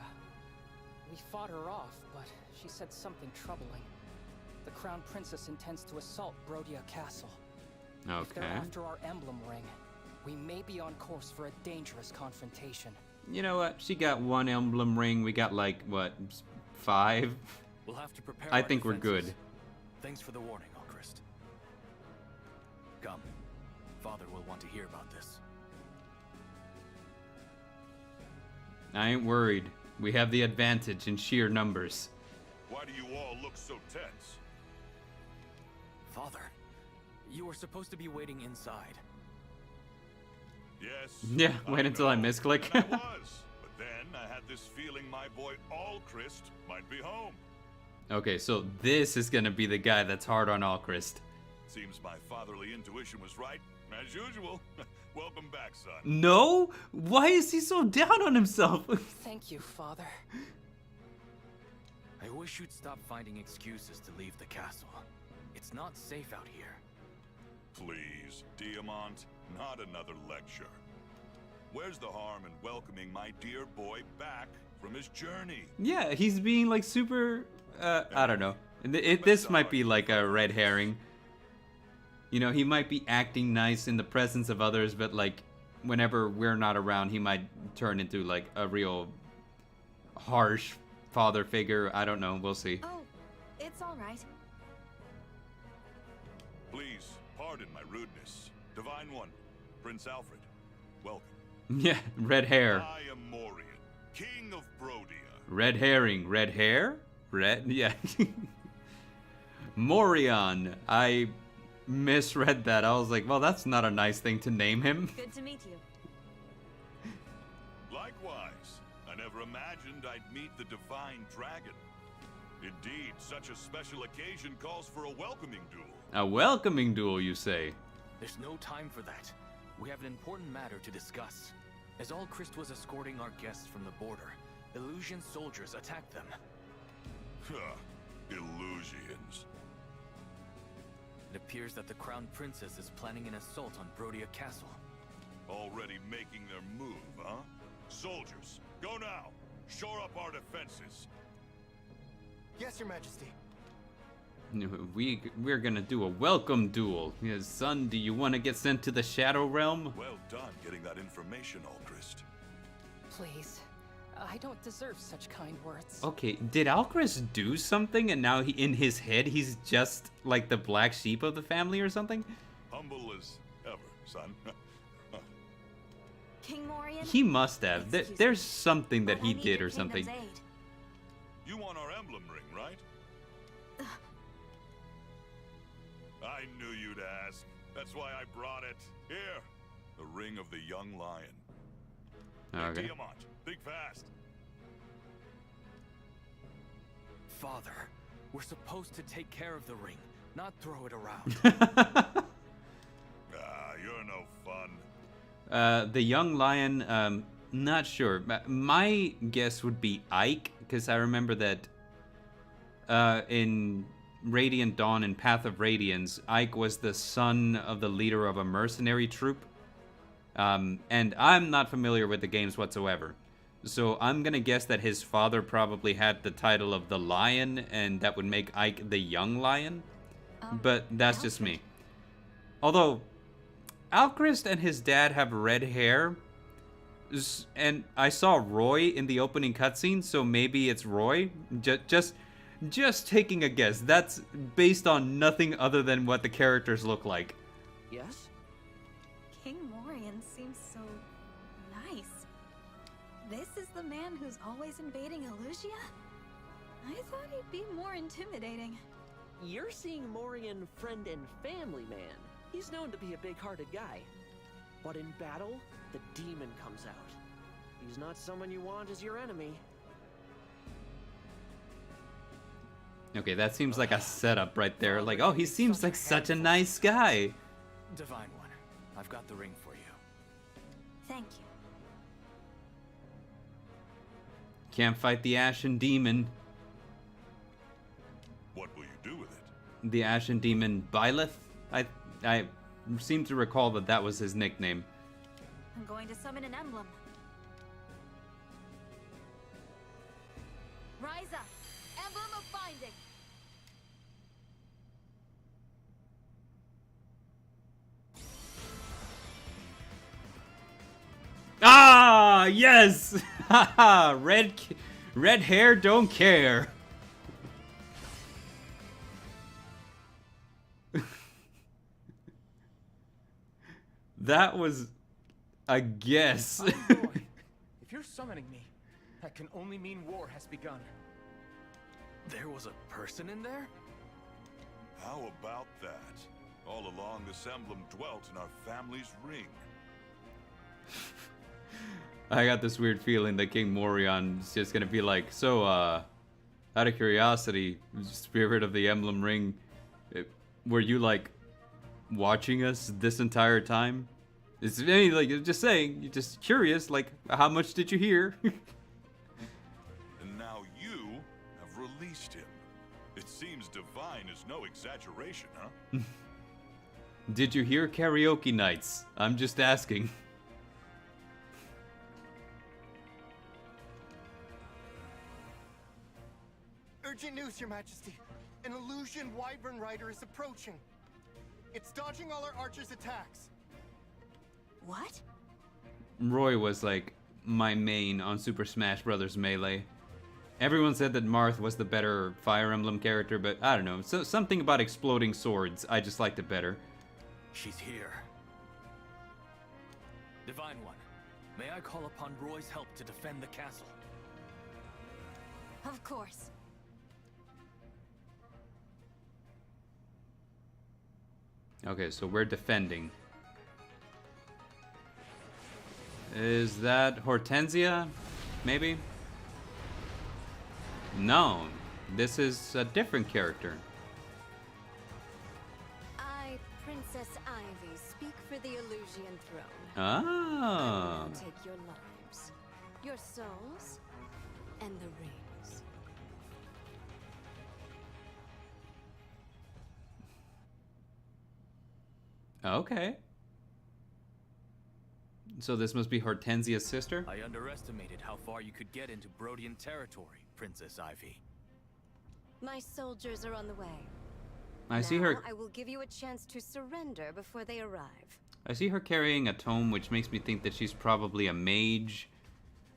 We fought her off, but she said something troubling. The Crown Princess intends to assault Brodia Castle. If they're Okay. after our emblem ring, we may be on course for a dangerous confrontation. You know what? She got 1 emblem ring. We got like, what, 5? We'll have to prepare I our think we're defenses. good. Thanks for the warning, Alchrist. Come. Father will want to hear about this. I ain't worried. We have the advantage in sheer numbers. Why do you all look so tense? Father, you were supposed to be waiting inside. Yes. Yeah, wait until I know. misclick. And I was. But then I had this feeling my boy Alchrist might be home. Okay, so this is gonna be the guy that's hard on Alchrist. Seems my fatherly intuition was right, as usual. Welcome back, son. No? Why is he so down on himself? Thank you, Father. I wish you'd stop finding excuses to leave the castle. It's not safe out here. Please, Diamant, not another lecture. Where's the harm in welcoming my dear boy back from his journey? Yeah, he's being like super, I don't know. This might be like a red herring. You know, he might be acting nice in the presence of others, but like whenever we're not around, he might turn into like a real harsh father figure. I don't know. We'll see. Oh, it's all right. Please, pardon my rudeness. Divine One, Prince Alfred, welcome. Yeah, red hair. I am Morian, King of Brodia. Red herring. Red hair? Red? Yeah. Morion. I misread that. I was like, well, that's not a nice thing to name him. Good to meet you. Likewise, I never imagined I'd meet the Divine Dragon. Indeed, such a special occasion calls for a welcoming duel. A welcoming duel, you say? There's no time for that. We have an important matter to discuss. As Alchrist was escorting our guests from the border, Illusion soldiers attacked them. Illusions. It appears that the Crown Princess is planning an assault on Brodia Castle. Already making their move, huh? Soldiers, go now! Shore up our defenses! Yes, Your Majesty. We're gonna do a welcome duel. Yeah, son, do you want to get sent to the Shadow Realm? Well done getting that information, Alchrist. Please. I don't deserve such kind words. Okay, did Alchrist do something and now in his head he's just like the black sheep of the family or something? Humble as ever, son. King Morian? He must have. Excuse There's me, something that but he I need did your or something. kingdom's aid. You want our emblem ring, right? I knew you'd ask. That's why I brought it. Here, the ring of the young lion. Okay. Diamant, think fast. Father, we're supposed to take care of the ring, not throw it around. You're no fun. The young lion, not sure. My guess would be Ike, because I remember that in Radiant Dawn and Path of Radiance, Ike was the son of the leader of a mercenary troop. And I'm not familiar with the games whatsoever. So I'm gonna guess that his father probably had the title of the Lion, and that would make Ike the young lion. But that's just me. Although, Alchrist and his dad have red hair. And I saw Roy in the opening cutscene, so maybe it's Roy. Just taking a guess. That's based on nothing other than what the characters look like. Yes? King Morian seems so nice. This is the man who's always invading Illusia? I thought he'd be more intimidating. You're seeing Morian friend and family man. He's known to be a big-hearted guy. But in battle, the demon comes out. He's not someone you want as your enemy. Okay, that seems like a setup right there. Like, oh, he seems like such a nice guy. Divine One, I've got the ring for you. Thank you. Can't fight the Ashen Demon. What will you do with it? The Ashen Demon Byleth? I seem to recall that that was his nickname. I'm going to summon an emblem. Rise up! Emblem of Binding! Ah, yes! Haha, red hair don't care. That was a guess. I'm Roy. If you're summoning me, that can only mean war has begun. There was a person in there? How about that? All along, this emblem dwelt in our family's ring. I got this weird feeling that King Morion is just gonna be like, so, Out of curiosity, Spirit of the Emblem Ring, were you like watching us this entire time? It's like just saying, you're just curious, like how much did you hear? And now you have released him. It seems divine is no exaggeration, huh? Did you hear karaoke nights? I'm just asking. Urgent news, Your Majesty. An illusion Wyvern Rider is approaching. It's dodging all our archers' attacks. What? Roy was like my main on Super Smash Bros. Melee. Everyone said that Marth was the better Fire Emblem character, but I don't know. So something about exploding swords, I just liked it better. She's here. Divine One, may I call upon Roy's help to defend the castle? Of course. Okay, so we're defending. Is that Hortensia? Maybe? No, this is a different character. I, Princess Ivy, speak for the Illusion throne. Ah. I will take your lives, your souls, and the rings. Okay. So this must be Hortensia's sister? I underestimated how far you could get into Brodian territory, Princess Ivy. My soldiers are on the way. I see her. Now I will give you a chance to surrender before they arrive. I see her carrying a tome, which makes me think that she's probably a mage.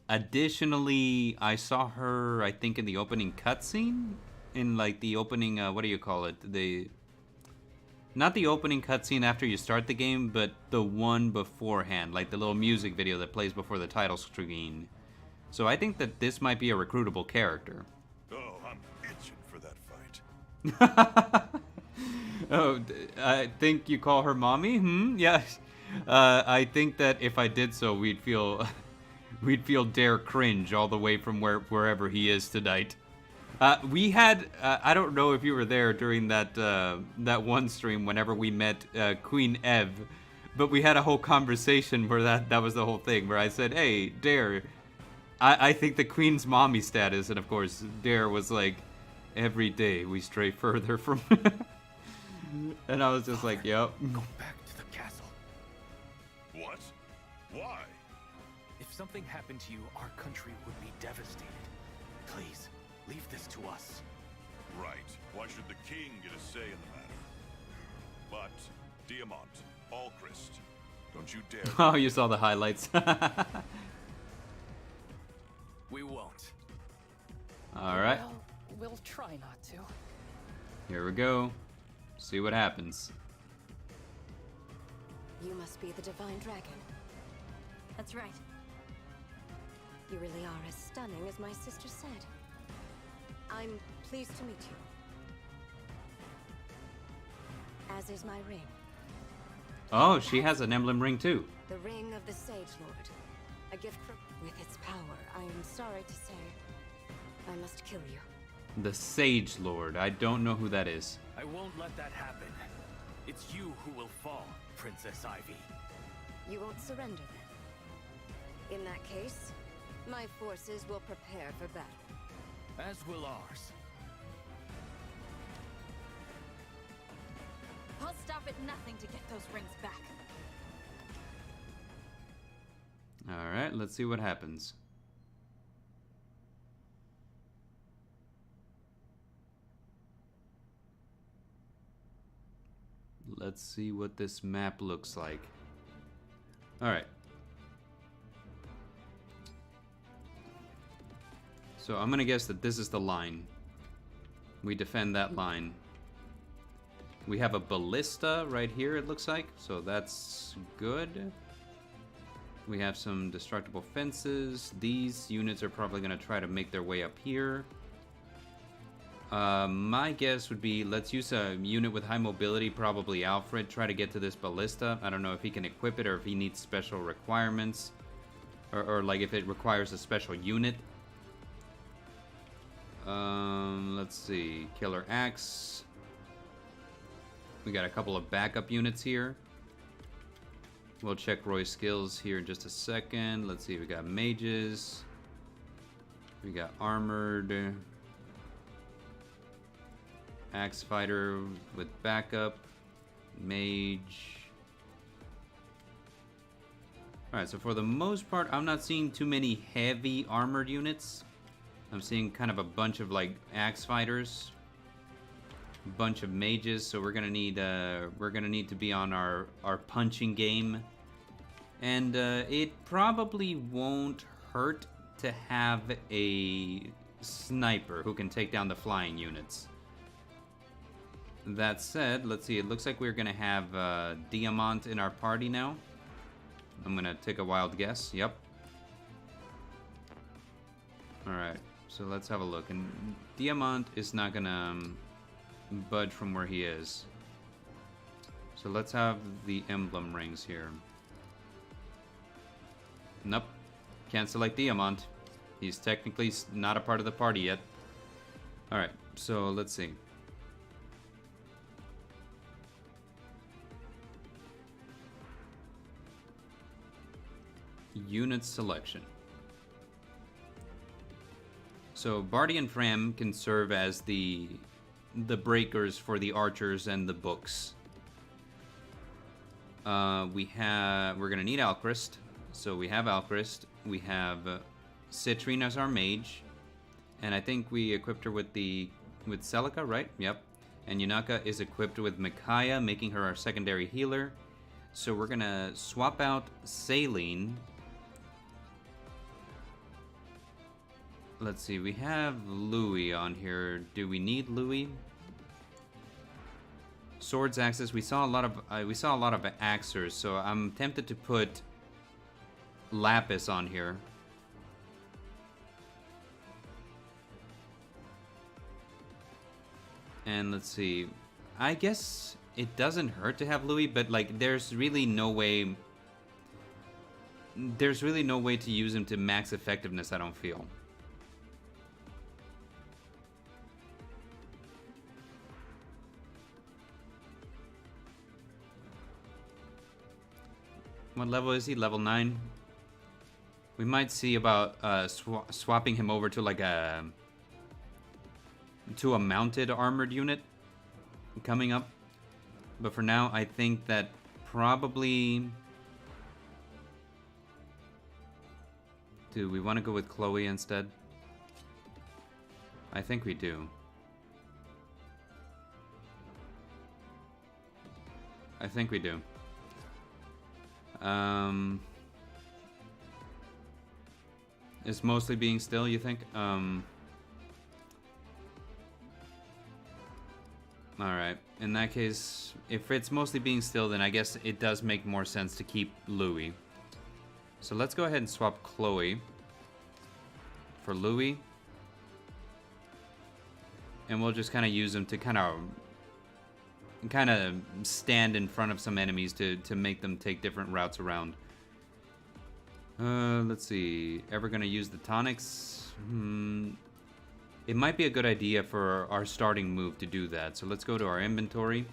Additionally, I saw her, I think, in the opening cutscene? In, like, the opening, what do you call it? Not the opening cutscene after you start the game, but the one beforehand. Like, the little music video that plays before the title screen. So I think that this might be a recruitable character. Oh, I'm itching for that fight. Oh, I think you call her mommy? Yeah. I think that if I did so, we'd feel Dare cringe all the way from wherever he is tonight. We had, I don't know if you were there during that one stream whenever we met Queen Ev, but we had a whole conversation where that was the whole thing, where I said, hey, Dare, I think the Queen's mommy status, and of course, Dare was like, every day we stray further from... And I was just like, yep. Go back to the castle. What? Why? If something happened to you, our country would be devastated. Please, leave this to us. Right. Why should the king get a say in the matter? But, Diamant, Alchrist, don't you dare... Oh, you saw the highlights. We won't. Alright. Well, we'll try not to. Here we go. See what happens. You must be the Divine Dragon. That's right. You really are as stunning as my sister said. I'm pleased to meet you. As is my ring. Oh, she has an emblem ring too. The ring of the Sage Lord. A gift from... With its power, I am sorry to say, I must kill you. The Sage Lord. I don't know who that is. I won't let that happen. It's you who will fall, Princess Ivy. You won't surrender then. In that case, my forces will prepare for battle. As will ours. I'll stop at nothing to get those rings back. Alright, let's see what happens. Let's see what this map looks like. Alright. So I'm gonna guess that this is the line. We defend that line. We have a ballista right here, it looks like. So that's good. We have some destructible fences. These units are probably gonna try to make their way up here. My guess would be, let's use a unit with high mobility, probably Alfred, try to get to this ballista. I don't know if he can equip it or if he needs special requirements. Or like if it requires a special unit. Let's see. Killer Axe. We got a couple of backup units here. We'll check Roy's skills here in just a second. Let's see. We got mages. We got armored. Axe fighter with backup. Mage. Alright, so for the most part, I'm not seeing too many heavy armored units. I'm seeing kind of a bunch of like axe fighters, a bunch of mages. So we're gonna need to be on our punching game, and it probably won't hurt to have a sniper who can take down the flying units. That said, let's see. It looks like we're gonna have Diamant in our party now. I'm gonna take a wild guess. Yep. Alright, so let's have a look. And Diamant is not gonna budge from where he is. So let's have the emblem rings here. Nope. Can't select Diamant. He's technically not a part of the party yet. Alright, so let's see. Unit selection. So Barty and Fram can serve as the breakers for the archers and the books. We're gonna need Alchrist, so we have Alchrist. We have Citrine as our mage, and I think we equipped her with Celica, right? Yep. And Yunaka is equipped with Micaiah, making her our secondary healer. So we're gonna swap out Saline. Let's see, we have Louis on here. Do we need Louis? Swords, axes. We saw a lot of axers, so I'm tempted to put Lapis on here. And let's see. I guess it doesn't hurt to have Louis, but like there's really no way to use him to max effectiveness, I don't feel. What level is he? Level 9. We might see about swapping him over to like a mounted armored unit coming up. But for now, I think that probably... Do we want to go with Chloe instead? I think we do. I think we do. It's mostly being still, you think? Alright. In that case, if it's mostly being still, then I guess it does make more sense to keep Louis. So let's go ahead and swap Chloe for Louis. And we'll just kind of use him to kind of stand in front of some enemies to make them take different routes around. Let's see. Ever gonna use the tonics? It might be a good idea for our starting move to do that. So let's go to our inventory.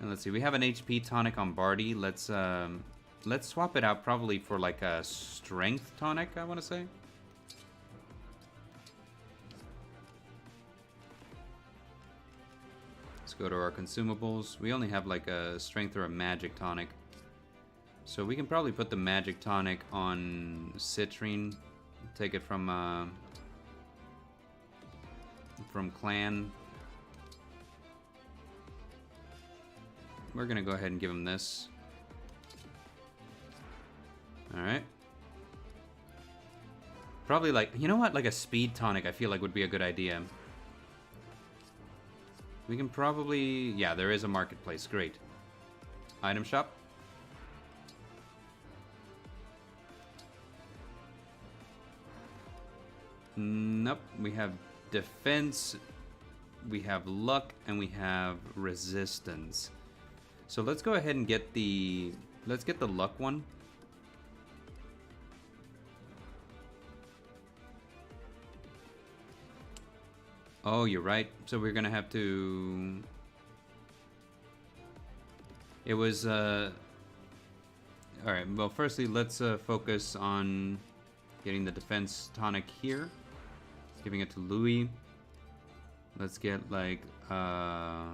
And let's see. We have an HP tonic on Barty. Let's swap it out probably for like a strength tonic, I want to say. Let's go to our consumables. We only have like a strength or a magic tonic. So we can probably put the magic tonic on Citrine. Take it from Clan. We're gonna go ahead and give him this. Alright. Probably like, you know what? Like a speed tonic I feel like would be a good idea. We can probably... Yeah, there is a marketplace. Great. Item shop. Nope. We have defense, we have luck, and we have resistance. So let's go ahead and get the... Let's get the luck one. Oh, you're right. So we're gonna have to... It was, Alright, well, firstly, let's focus on getting the defense tonic here. Giving it to Louis. Let's get, like, yeah,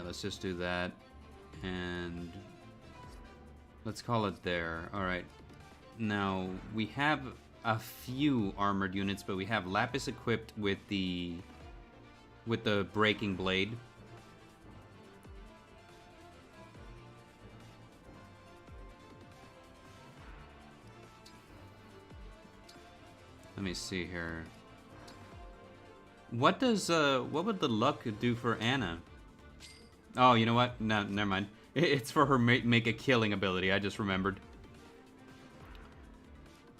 let's just do that. And let's call it there. Alright. Now, we have a few armored units, but we have Lapis equipped with the breaking blade. Let me see here. What does what would the luck do for Anna? Oh, you know what? No, never mind. It's for her make a killing ability. I just remembered.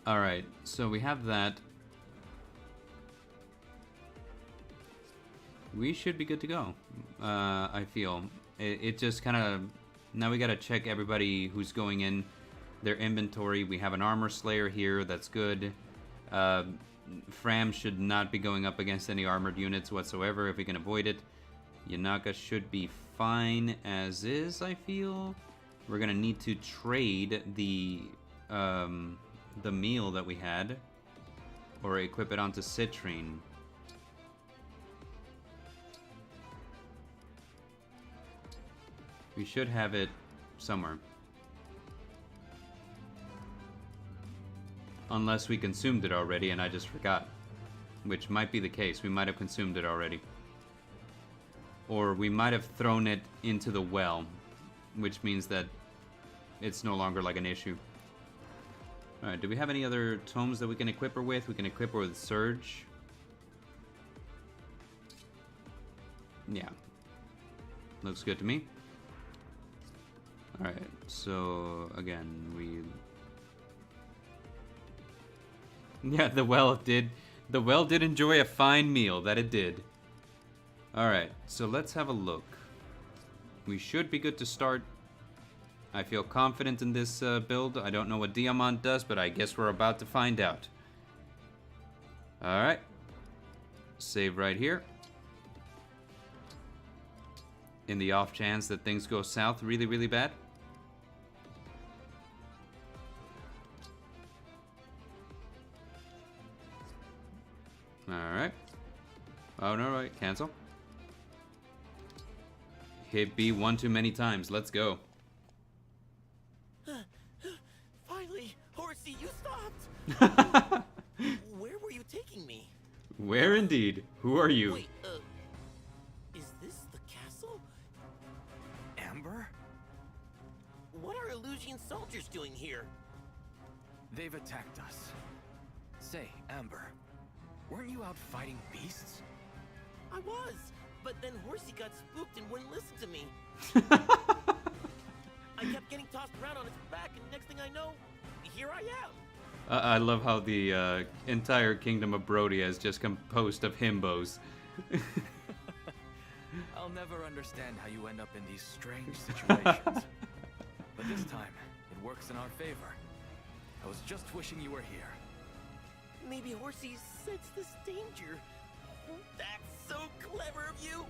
All right, so we have that. We should be good to go. I feel it just kind of now we gotta check everybody who's going in their inventory. We have an armor slayer here. That's good. Fram should not be going up against any armored units whatsoever if we can avoid it. Yanaka should be fine as is, I feel. We're gonna need to trade the meal that we had or equip it onto Citrine. We should have it somewhere. Unless we consumed it already and I just forgot. Which might be the case. We might have consumed it already. Or we might have thrown it into the well. Which means that it's no longer like an issue. Alright, do we have any other tomes that we can equip her with? We can equip her with Surge. Yeah. Looks good to me. Alright, so again, yeah, the well did enjoy a fine meal, that it did. Alright, so let's have a look. We should be good to start. I feel confident in this build. I don't know what Diamant does, but I guess we're about to find out. Alright. Save right here. In the off chance that things go south really, really bad. Alright. Oh, no, right. Cancel. Hit B one too many times. Let's go. Finally, Horsey, you stopped! Where were you taking me? Where indeed? Who are you? Wait, is this the castle? Amber? What are Illusion soldiers doing here? They've attacked us. Say, Amber, weren't you out fighting beasts? I was, but then Horsey got spooked and wouldn't listen to me. I kept getting tossed around on its back, and next thing I know, here I am. I love how the entire kingdom of Brodia is just composed of himbos. I'll never understand how you end up in these strange situations. But this time, it works in our favor. I was just wishing you were here. Maybe Horsey sensed this danger. That's so clever of you.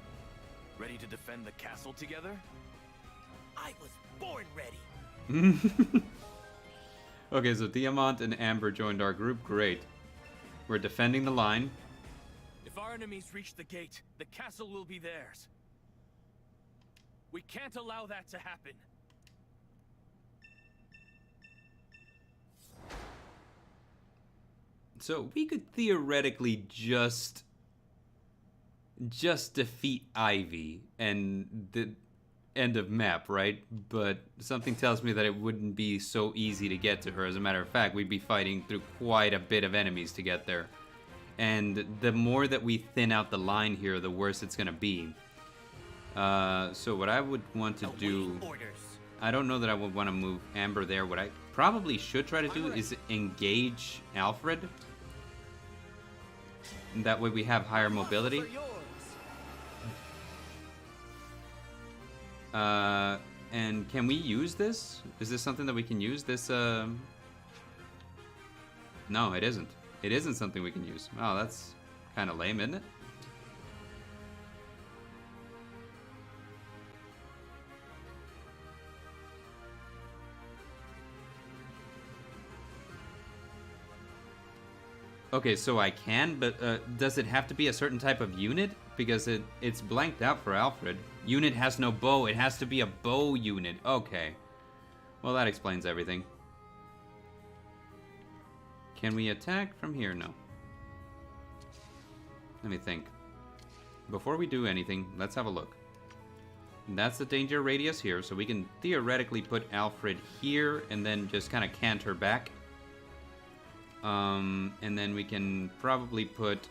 Ready to defend the castle together? I was born ready. Okay, so Diamant and Amber joined our group. Great. We're defending the line. If our enemies reach the gate, the castle will be theirs. We can't allow that to happen. So we could theoretically just defeat Ivy and the end of map, right? But something tells me that it wouldn't be so easy to get to her. As a matter of fact, we'd be fighting through quite a bit of enemies to get there. And the more that we thin out the line here, the worse it's gonna be. So what I would want to do... I don't know that I would want to move Amber there. What I probably should try to do is engage Alfred. That way we have higher mobility. And can we use this? Is this something that we can use? This, No, it isn't. It isn't something we can use. Oh, that's kind of lame, isn't it? Okay, so I can, but does it have to be a certain type of unit? Because it's blanked out for Alfred. Unit has no bow. It has to be a bow unit. Okay. Well, that explains everything. Can we attack from here? No. Let me think. Before we do anything, let's have a look. That's the danger radius here, so we can theoretically put Alfred here and then just kind of canter back. And then we can probably put...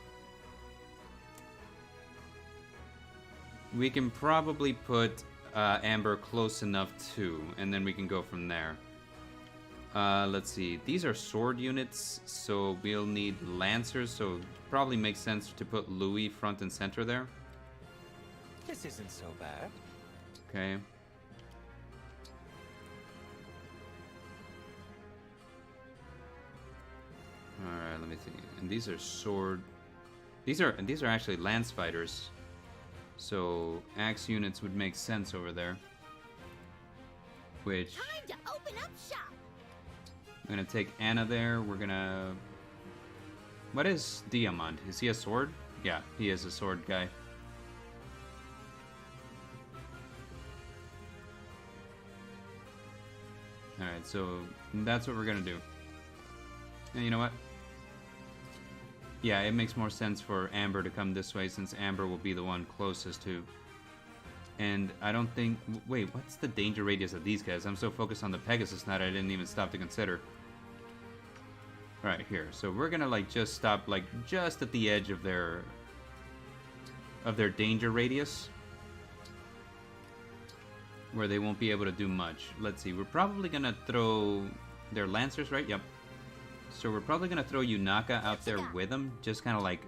Amber close enough too, and then we can go from there. Let's see. These are sword units, so we'll need lancers, so it probably makes sense to put Louis front and center there. This isn't so bad. Okay. Alright, let me see. And these are sword... These are actually lance fighters. So, axe units would make sense over there. Which... Time to open up shop. I'm gonna take Anna there. We're gonna... What is Diamond? Is he a sword? Yeah, he is a sword guy. Alright, so that's what we're gonna do. And you know what? Yeah, it makes more sense for Amber to come this way since Amber will be the one closest to. And I don't think... Wait, what's the danger radius of these guys? I'm so focused on the Pegasus Knight I didn't even stop to consider. Alright, here. So we're gonna like just stop like just at the edge of their danger radius. Where they won't be able to do much. Let's see, we're probably gonna throw their Lancers, right? Yep. So we're probably gonna throw Yunaka out there with them. Just kind of like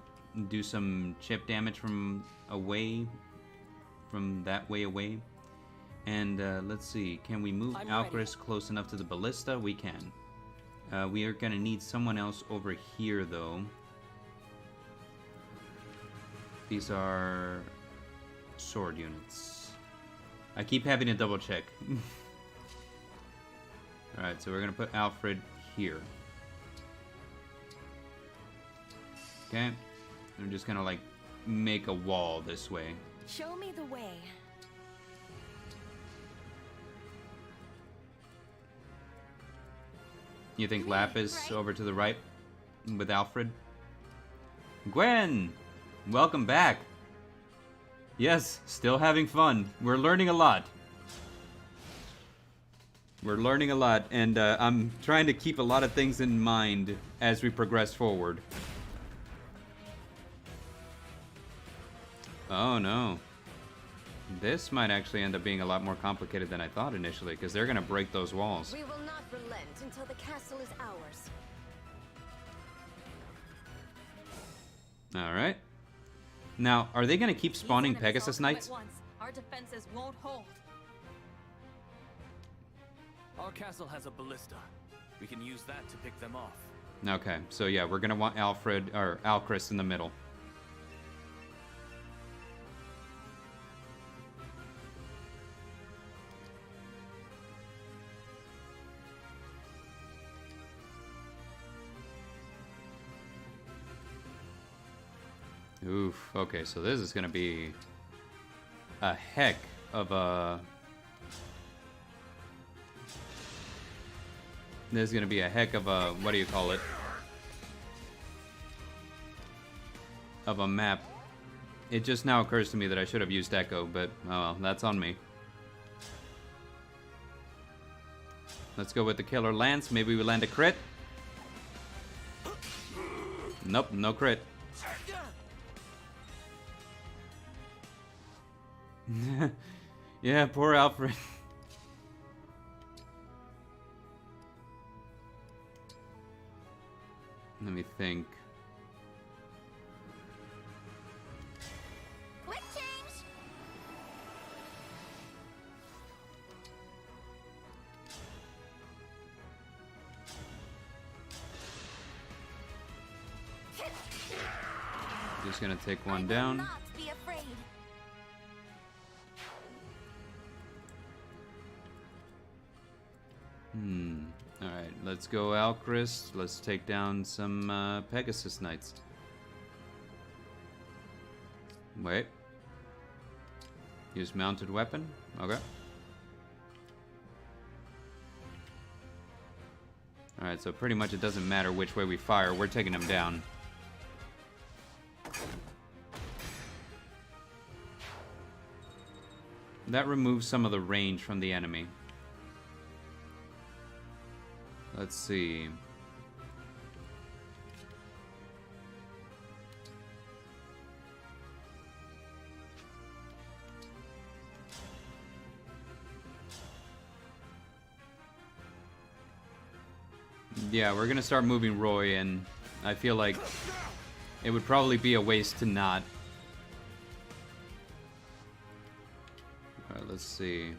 do some chip damage from away. From that way away. And let's see, can we move Alcris close enough to the ballista? We can. We are gonna need someone else over here though. These are sword units. I keep having to double check. Alright, so we're gonna put Alfred here. Okay. I'm just gonna like make a wall this way. Show me the way. You think Lapis over to the right with Alfred? Gwen! Welcome back! Yes, still having fun. We're learning a lot. We're learning a lot, and I'm trying to keep a lot of things in mind as we progress forward. Oh no. This might actually end up being a lot more complicated than I thought initially, because they're gonna break those walls. We will not relent until the castle is ours. Alright. Now, are they gonna keep spawning Pegasus Knights? Our defenses won't hold. Our castle has a ballista. We can use that to pick them off. Okay, so yeah, we're gonna want Alfred, or Alcris in the middle. Oof, okay, so this is gonna be a heck of a... This is gonna be a heck of a, what do you call it? Of a map. It just now occurs to me that I should have used Echo, but oh well, that's on me. Let's go with the Killer Lance, maybe we land a crit? Nope, no crit. Yeah, poor Alfred. Let me think. Quick change. Just gonna take one I will down. not be afraid. Alright, let's go Alchrist. Let's take down some Pegasus Knights. Wait. Use mounted weapon. Okay. Alright, so pretty much it doesn't matter which way we fire. We're taking them down. That removes some of the range from the enemy. Let's see. Yeah, we're gonna start moving Roy, and I feel like it would probably be a waste to not. Alright, let's see.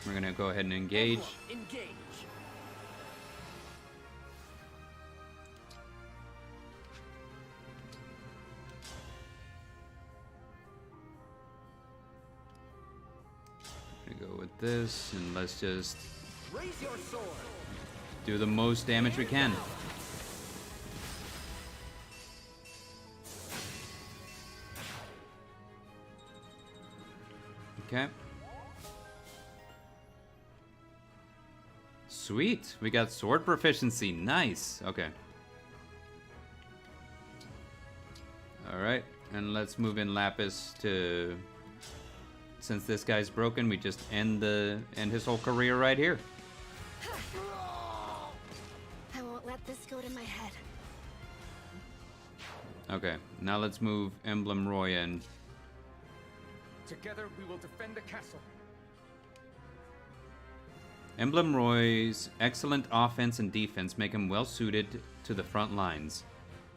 We're gonna go ahead and engage. Engage. Gonna go with this, and let's just Raise your sword. do the most damage we can. Okay. Sweet. We got sword proficiency. Nice. Okay. Alright. And let's move in Lapis to... Since this guy's broken, we just end his whole career right here. I won't let this go to my head. Okay. Now let's move Emblem Roy in. Together we will defend the castle. Emblem Roy's excellent offense and defense make him well suited to the front lines.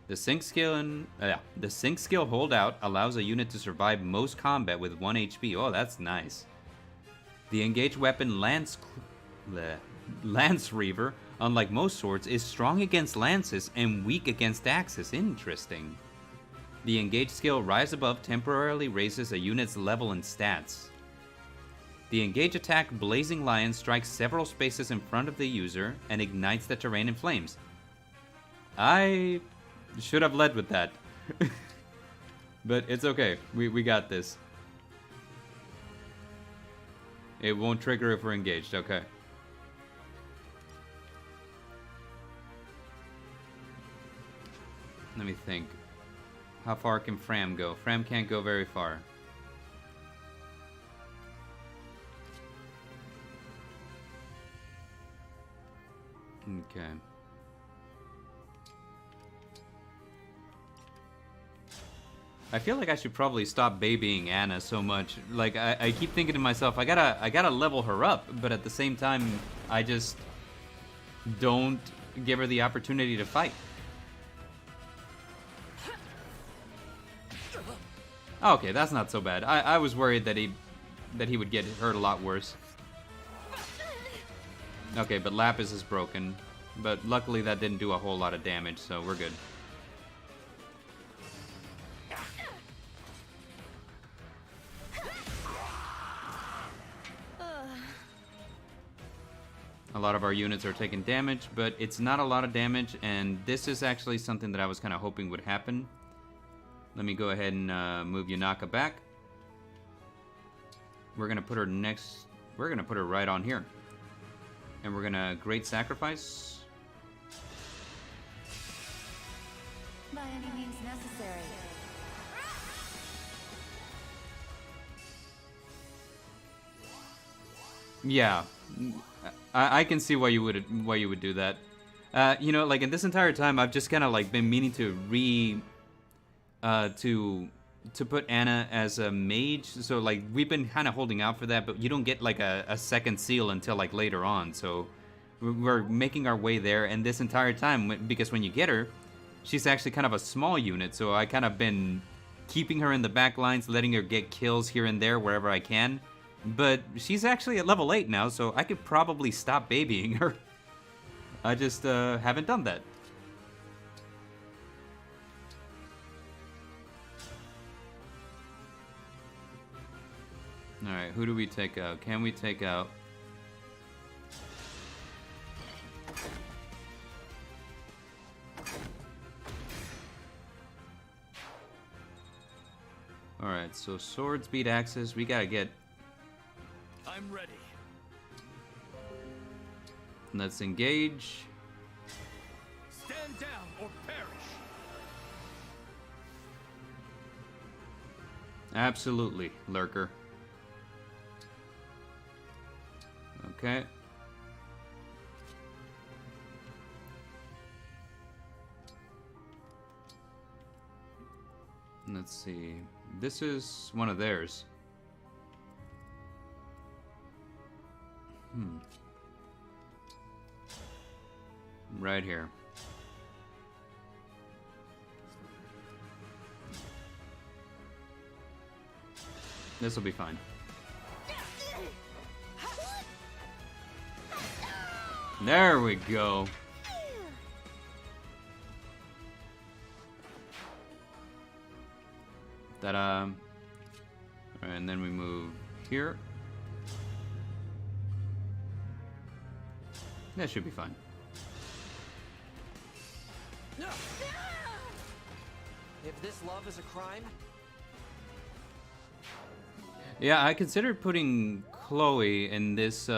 The sync skill holdout allows a unit to survive most combat with 1 HP. Oh, that's nice. The engaged weapon Lance Reaver, unlike most swords, is strong against lances and weak against axes. Interesting. The engaged skill Rise Above temporarily raises a unit's level and stats. The engage attack Blazing Lion strikes several spaces in front of the user and ignites the terrain in flames. I should have led with that. But it's okay. We got this. It won't trigger if we're engaged. Okay. Let me think. How far can Fram go? Fram can't go very far. Okay. I feel like I should probably stop babying Anna so much. Like I keep thinking to myself, I gotta level her up, but at the same time, I just don't give her the opportunity to fight. Okay, that's not so bad. I was worried that he would get hurt a lot worse. Okay, but Lapis is broken. But luckily that didn't do a whole lot of damage, so we're good. A lot of our units are taking damage, but it's not a lot of damage, and this is actually something that I was kind of hoping would happen. Let me go ahead and move Yunaka back. We're gonna put her right on here. And we're gonna Great Sacrifice. By any means necessary. Yeah, I can see why you would do that. You know, like in this entire time, I've just kind of like been meaning to to put Anna as a mage. So like we've been kind of holding out for that, but you don't get like a second seal until like later on. So we're making our way there, and this entire time, because when you get her, she's actually kind of a small unit. So I kind of been keeping her in the back lines, letting her get kills here and there wherever I can. But she's actually at level 8 now, so I could probably stop babying her. I just haven't done that. Alright, who do we take out? Can we take out... Alright, so swords beat axes. We gotta get... I'm ready. Let's engage. Stand down or perish. Absolutely, lurker. Okay. Let's see. This is one of theirs. Right here. This will be fine. There we go. Ta-da. Alright, and then we move here. That should be fine. If this love is a crime, Yeah, I considered putting Chloe in this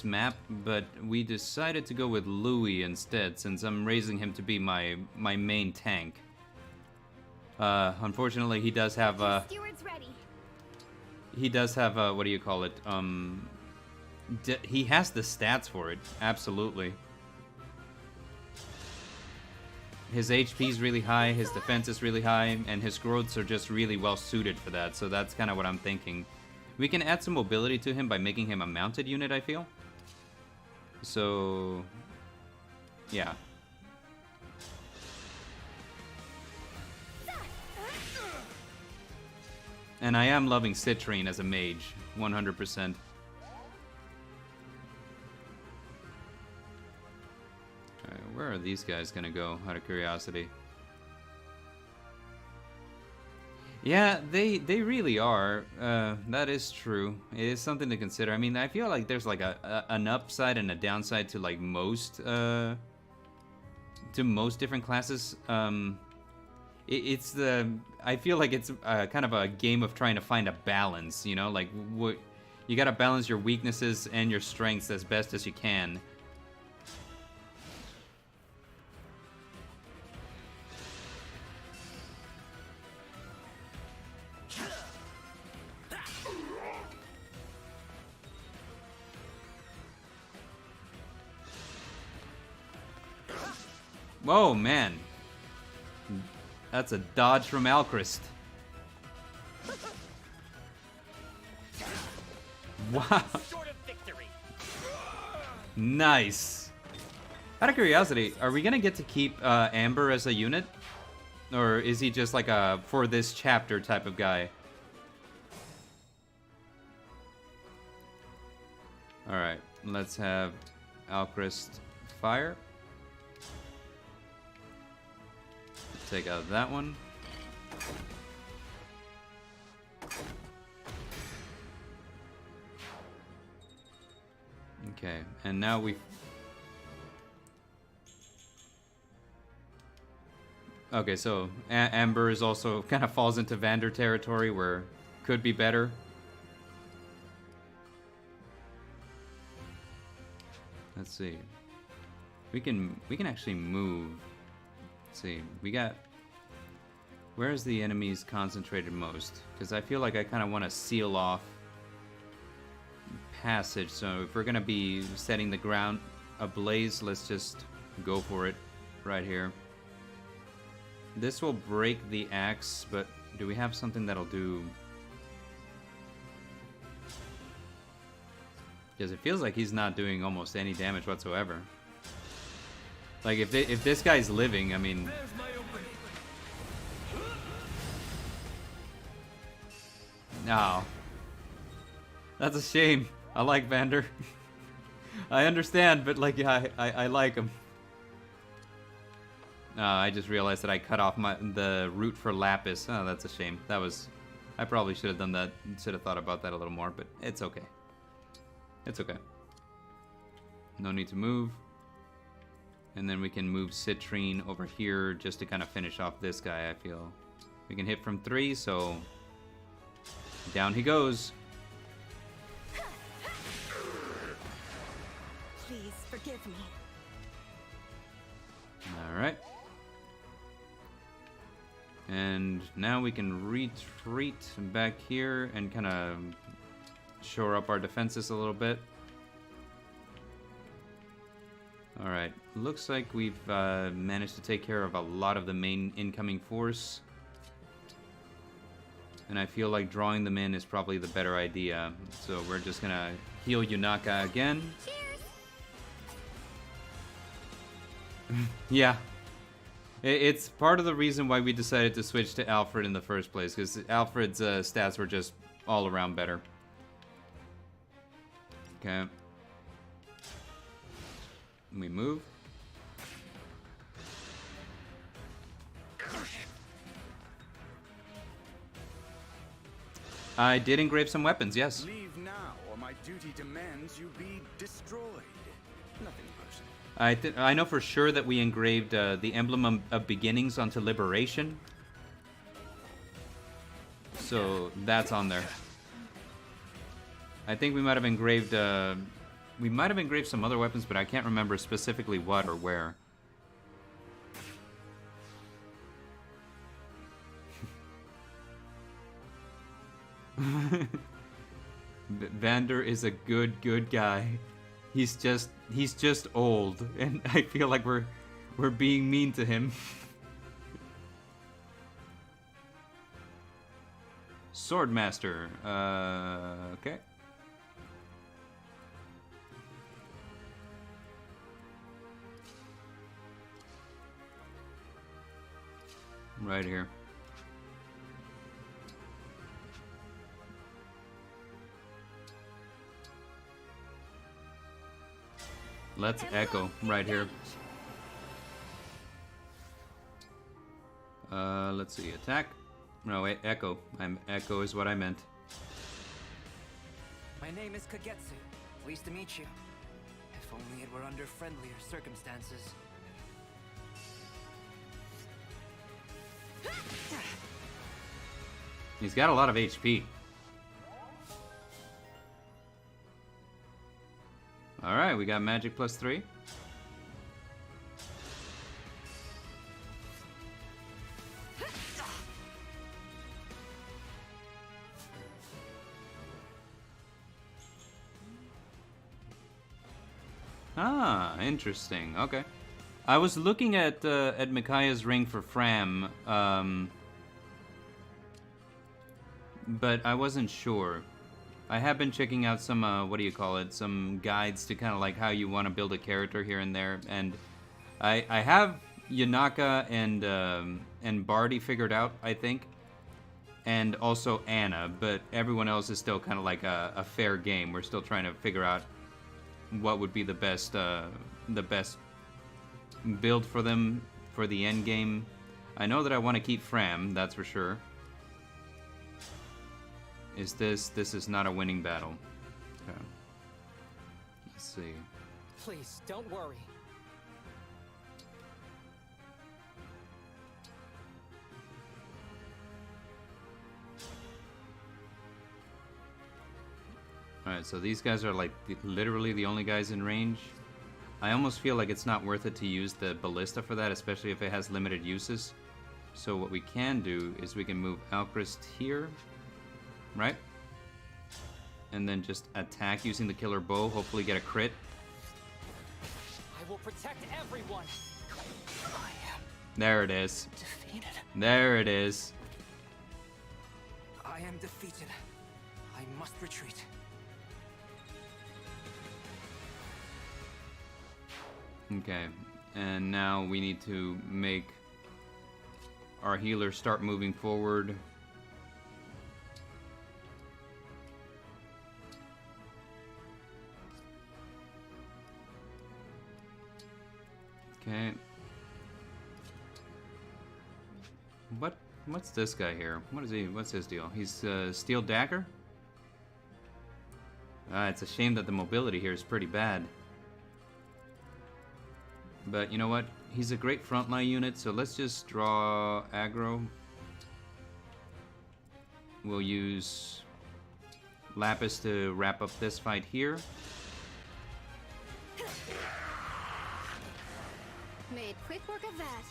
map, but we decided to go with Louis instead, since I'm raising him to be my main tank. Unfortunately, he does have Steward's ready. he does have what do you call it? He has the stats for it. Absolutely. His HP is really high, his defense is really high, and his growths are just really well suited for that, so that's kind of what I'm thinking. We can add some mobility to him by making him a mounted unit, I feel. So... yeah. And I am loving Citrine as a mage, 100%. Where are these guys gonna go, out of curiosity? Yeah, they really are. That is true. It is something to consider. I mean, I feel like there's like an upside and a downside to like most different classes. It's the... I feel like it's kind of a game of trying to find a balance, you know? Like, what you gotta balance your weaknesses and your strengths as best as you can. Whoa, man. That's a dodge from Alchrist. Wow. Nice. Out of curiosity, are we gonna get to keep Amber as a unit? Or is he just like a for this chapter type of guy? Alright, let's have Alchrist fire. Take out that one. Okay, and now we... Okay, so Amber is also kind of falls into Vander territory where could be better. Let's see. We can actually move. Let's see. We got... Where's the enemies concentrated most? Because I feel like I kind of want to seal off passage. So if we're going to be setting the ground ablaze, let's just go for it right here. This will break the axe, but do we have something that'll do... Because it feels like he's not doing almost any damage whatsoever. Like, if this guy's living, I mean... No. That's a shame. I like Vander. I understand, but like, yeah, I like him. I just realized that I cut off the route for Lapis. Oh, that's a shame. That was I probably should have done that, should have thought about that a little more, but it's okay. It's okay. No need to move. And then we can move Citrine over here just to kind of finish off this guy, I feel. We can hit from 3, so down he goes. Please forgive me. Alright. And now we can retreat back here and kind of shore up our defenses a little bit. Alright, looks like we've managed to take care of a lot of the main incoming force. And I feel like drawing them in is probably the better idea. So we're just gonna heal Yunaka again. Yeah. It's part of the reason why we decided to switch to Alfred in the first place, because Alfred's stats were just all around better. Okay. We move. I did engrave some weapons, yes. Leave now, or my duty demands you be destroyed. Nothing personal. I know for sure that we engraved the Emblem of Beginnings onto Liberation. So that's on there. I think we might have engraved some other weapons, but I can't remember specifically what or where. Vander is a good guy. He's just old, and I feel like we're being mean to him. Swordmaster. Okay. Right here. Let's echo right here. Let's see, attack. No, wait, echo. Echo is what I meant. My name is Kagetsu. Pleased to meet you. If only it were under friendlier circumstances. He's got a lot of HP. Alright, we got magic +3. Ah, interesting. Okay. I was looking at Micaiah's ring for Fram, but I wasn't sure. I have been checking out some, what do you call it, some guides to kind of like how you want to build a character here and there, and I have Yunaka and Barty figured out, I think, and also Anna, but everyone else is still kind of like a fair game. We're still trying to figure out what would be the best build for them for the end game. I know that I want to keep Fram, that's for sure. This is not a winning battle. Okay. Let's see. Please, don't worry. Alright, so these guys are like literally the only guys in range. I almost feel like it's not worth it to use the ballista for that, especially if it has limited uses. So what we can do is we can move Alchrist here, right? And then just attack using the killer bow, hopefully get a crit. I will protect everyone. There it is. Defeated. There it is. I am defeated. I must retreat. Okay, and now we need to make our healer start moving forward. Okay. What's this guy here? What is he? What's his deal? He's Steel Dagger? It's a shame that the mobility here is pretty bad. But you know what? He's a great frontline unit, so let's just draw aggro. We'll use Lapis to wrap up this fight here. Made quick work of that.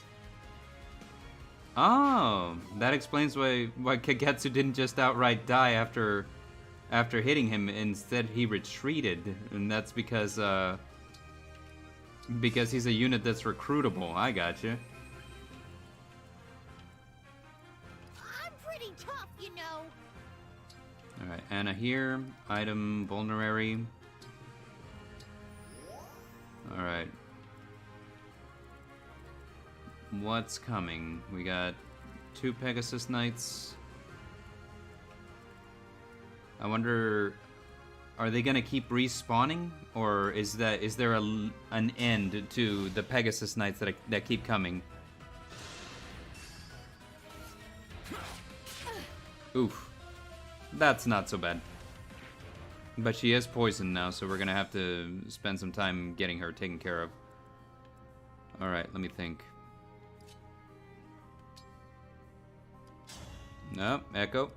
Oh, that explains why Kagetsu didn't just outright die after hitting him. Instead, he retreated, and that's because he's a unit that's recruitable. I gotcha. I'm pretty tough, you know. All right, Anna here. Item vulnerary. All right. What's coming? We got 2 Pegasus Knights. I wonder, are they gonna keep respawning, or is there an end to the Pegasus Knights that keep coming? Oof, that's not so bad. But she is poisoned now, so we're gonna have to spend some time getting her taken care of. All right, let me think. No, Echo.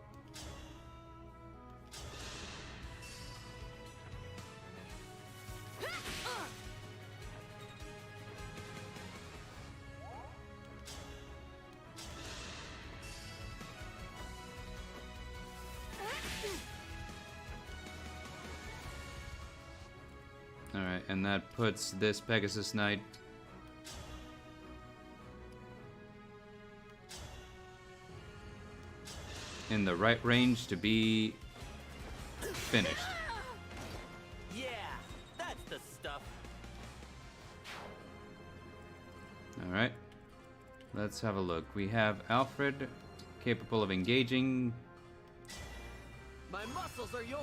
Alright, and that puts this Pegasus Knight in the right range to be finished. Yeah, that's the stuff. Alright, let's have a look. We have Alfred, capable of engaging. My muscles are yours.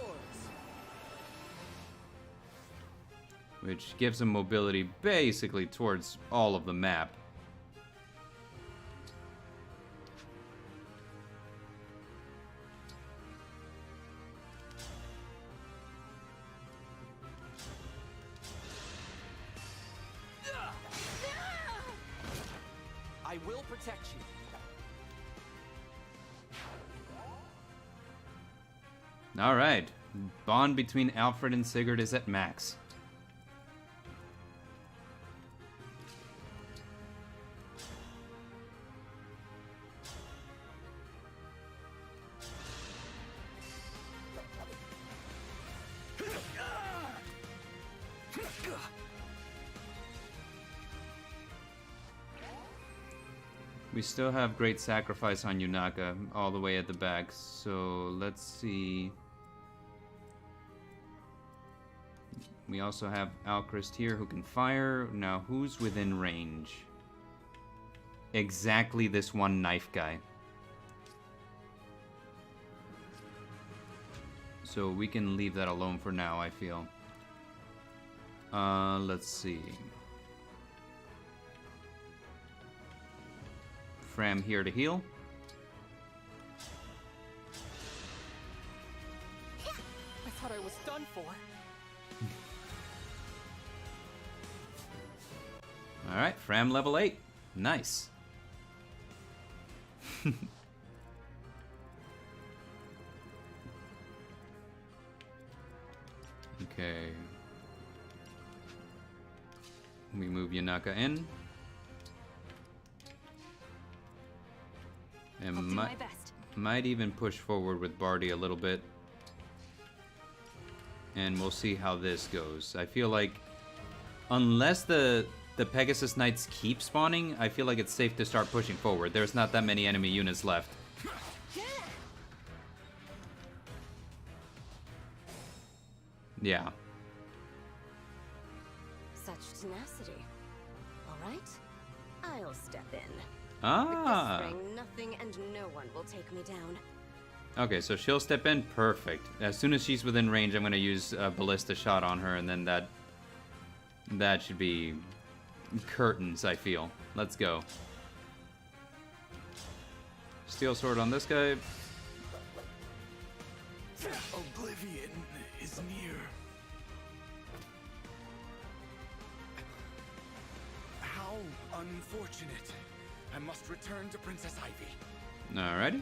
Which gives him mobility basically towards all of the map. I will protect you. Alright, bond between Alfred and Sigurd is at max. We still have Great Sacrifice on Yunaka all the way at the back, so let's see. We also have Alchrist here who can fire. Now, who's within range? Exactly this one knife guy. So we can leave that alone for now, I feel. Let's see. Fram here to heal. I thought I was done for. Alright, Fram level 8. Nice. Okay. We move Yunaka in. And I'll do my best. might even push forward with Barty a little bit. And we'll see how this goes. I feel like unless the Pegasus Knights keep spawning, I feel like it's safe to start pushing forward. There's not that many enemy units left. Yeah. Such tenacity. All right, I'll step in. Ah. With this ring, nothing and no one will take me down. Okay, so she'll step in. Perfect. As soon as she's within range, I'm going to use a ballista shot on her, and then that should be curtains, I feel. Let's go. Steel sword on this guy. Oblivion is near. How unfortunate. I must return to Princess Ivy. Alrighty.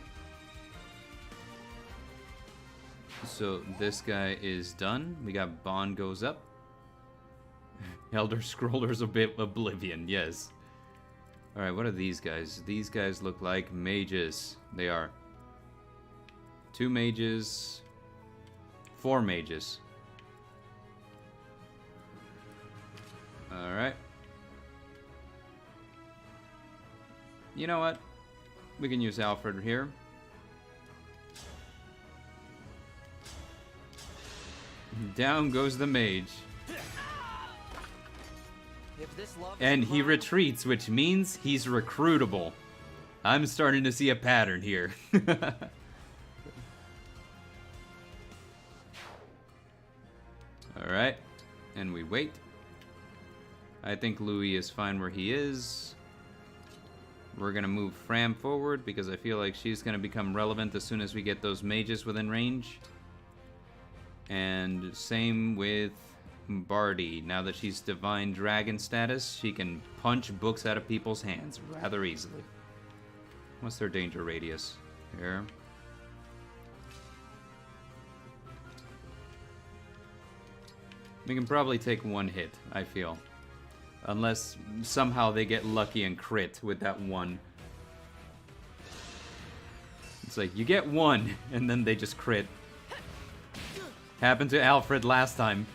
So this guy is done. We got Bond goes up. Elder Scrollers Oblivion, yes. Alright, what are these guys? These guys look like mages. They are. 2 mages. 4 mages. Alright. You know what? We can use Alfred here. Down goes the mage. And he retreats, which means he's recruitable. I'm starting to see a pattern here. Alright. And we wait. I think Louis is fine where he is. We're going to move Fram forward because I feel like she's going to become relevant as soon as we get those mages within range. And same with Barty. Now that she's Divine Dragon status, she can punch books out of people's hands rather easily. What's their danger radius? Here. We can probably take 1 hit, I feel. Unless somehow they get lucky and crit with that 1. It's like, you get 1, and then they just crit. Happened to Alfred last time.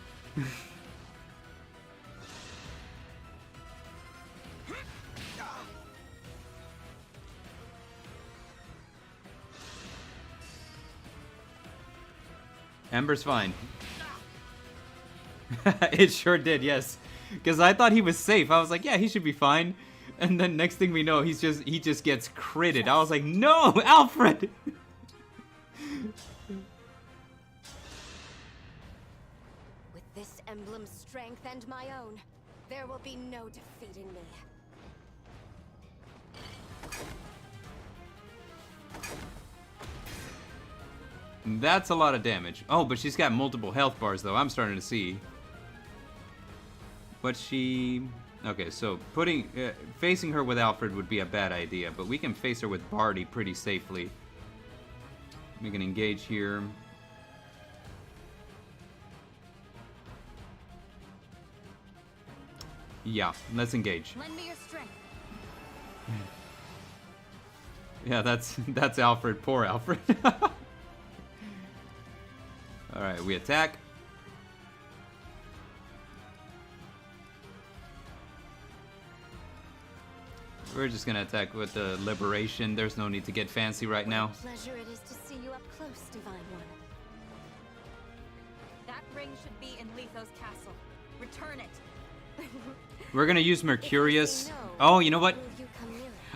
Ember's fine. It sure did, yes. Because I thought he was safe. I was like, yeah, he should be fine. And then next thing we know, he just gets critted. I was like, no, Alfred! With this emblem's strength and my own, there will be no defeating me. That's a lot of damage. Oh, but she's got multiple health bars, though. I'm starting to see. But she... Okay, so facing her with Alfred would be a bad idea, but we can face her with Barty pretty safely. We can engage here. Yeah, let's engage. Lend me your strength. Yeah, that's Alfred. Poor Alfred. Alright, we attack. We're just gonna attack with the Liberation. There's no need to get fancy right now. Pleasure it is to see you up close, Divine One. That ring should be in Letho's castle. Return it. We're gonna use Mercurius. Oh, you know what?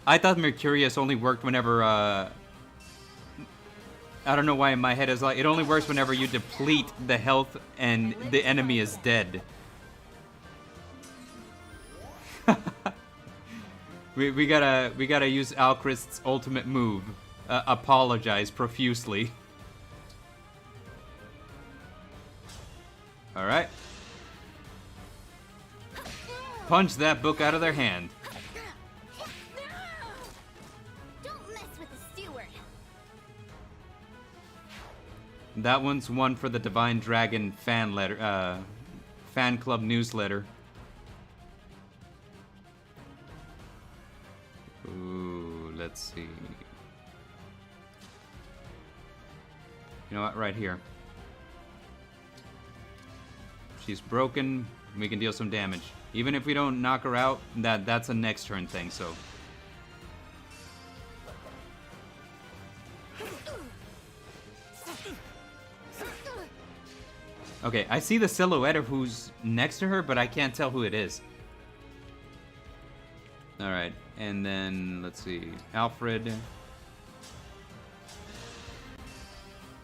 I thought Mercurius only worked whenever, I don't know why in my head is like, it only works whenever you deplete the health and the enemy is dead. we gotta use Alchrist's ultimate move. Apologize profusely. Alright. Punch that book out of their hand. Don't mess with the steward. That one's one for the Divine Dragon fan club newsletter. Ooh, let's see. You know what? Right here. She's broken. We can deal some damage. Even if we don't knock her out, that's a next turn thing, so. Okay, I see the silhouette of who's next to her, but I can't tell who it is. Alright, and then, let's see, Alfred.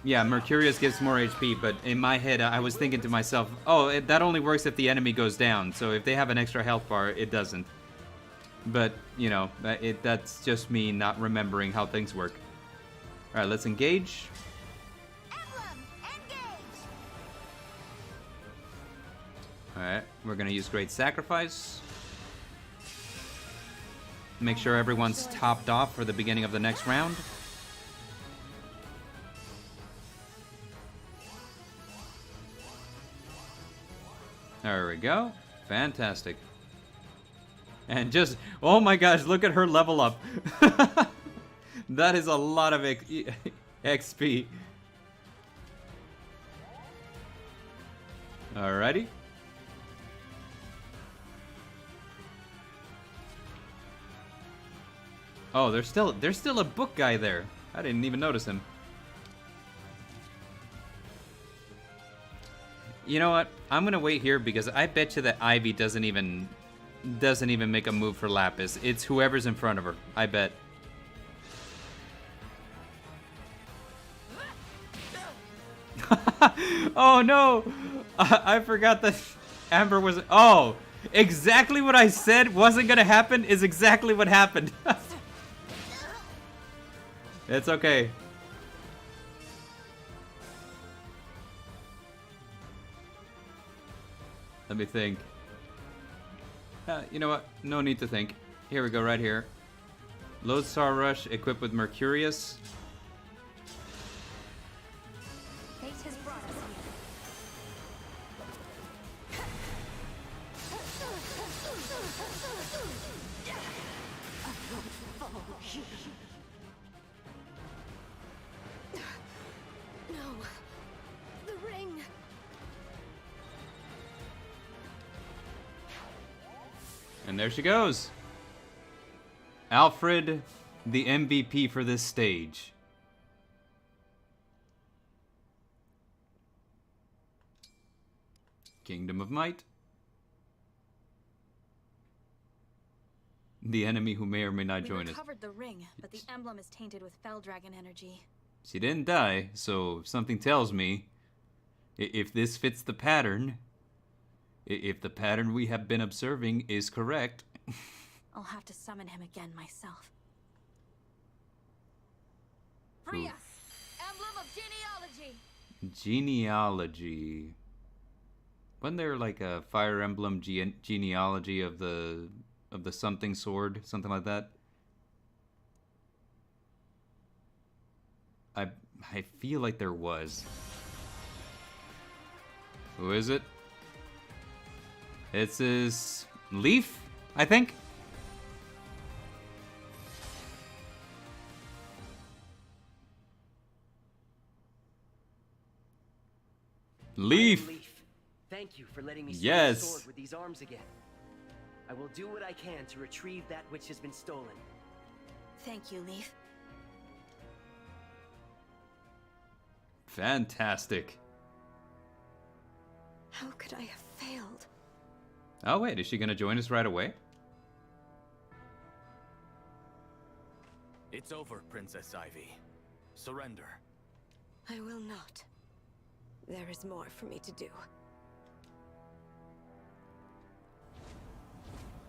Yeah, Mercurius gives more HP, but in my head, I was thinking to myself, oh, that only works if the enemy goes down, so if they have an extra health bar, it doesn't. But, you know, that's just me not remembering how things work. Alright, let's engage. Emblem, engage! Alright, we're gonna use Great Sacrifice. Make sure everyone's topped off for the beginning of the next round. There we go. Fantastic. And just, oh my gosh, look at her level up. That is a lot of XP. Alrighty. Oh, there's still a book guy there. I didn't even notice him. You know what? I'm gonna wait here because I bet you that Ivy doesn't even make a move for Lapis. It's whoever's in front of her. I bet. Oh no! I forgot that Amber was. Oh, exactly what I said wasn't gonna happen is exactly what happened. It's okay. Let me think. You know what? No need to think. Here we go, right here. Lodestar Rush equipped with Mercurius. Fate has brought us here. No. The ring. And there she goes. Alfred, the MVP for this stage. Kingdom of Might. The enemy who may or may not join us. We recovered the ring, but the emblem is tainted with Fell Dragon energy. She didn't die, so something tells me if this fits the pattern, if the pattern we have been observing is correct. I'll have to summon him again myself. Free us! Emblem of genealogy! Genealogy. Wasn't there like a Fire Emblem genealogy of the something sword, something like that? I feel like there was. Who is it? It's this Leaf, I think. Leaf. Leaf, thank you for letting me swing Yes. the sword with these arms again. I will do what I can to retrieve that which has been stolen. Thank you, Leaf. Fantastic. How could I have failed? Oh wait, is she gonna join us right away? It's over, Princess Ivy. Surrender. I will not. There is more for me to do.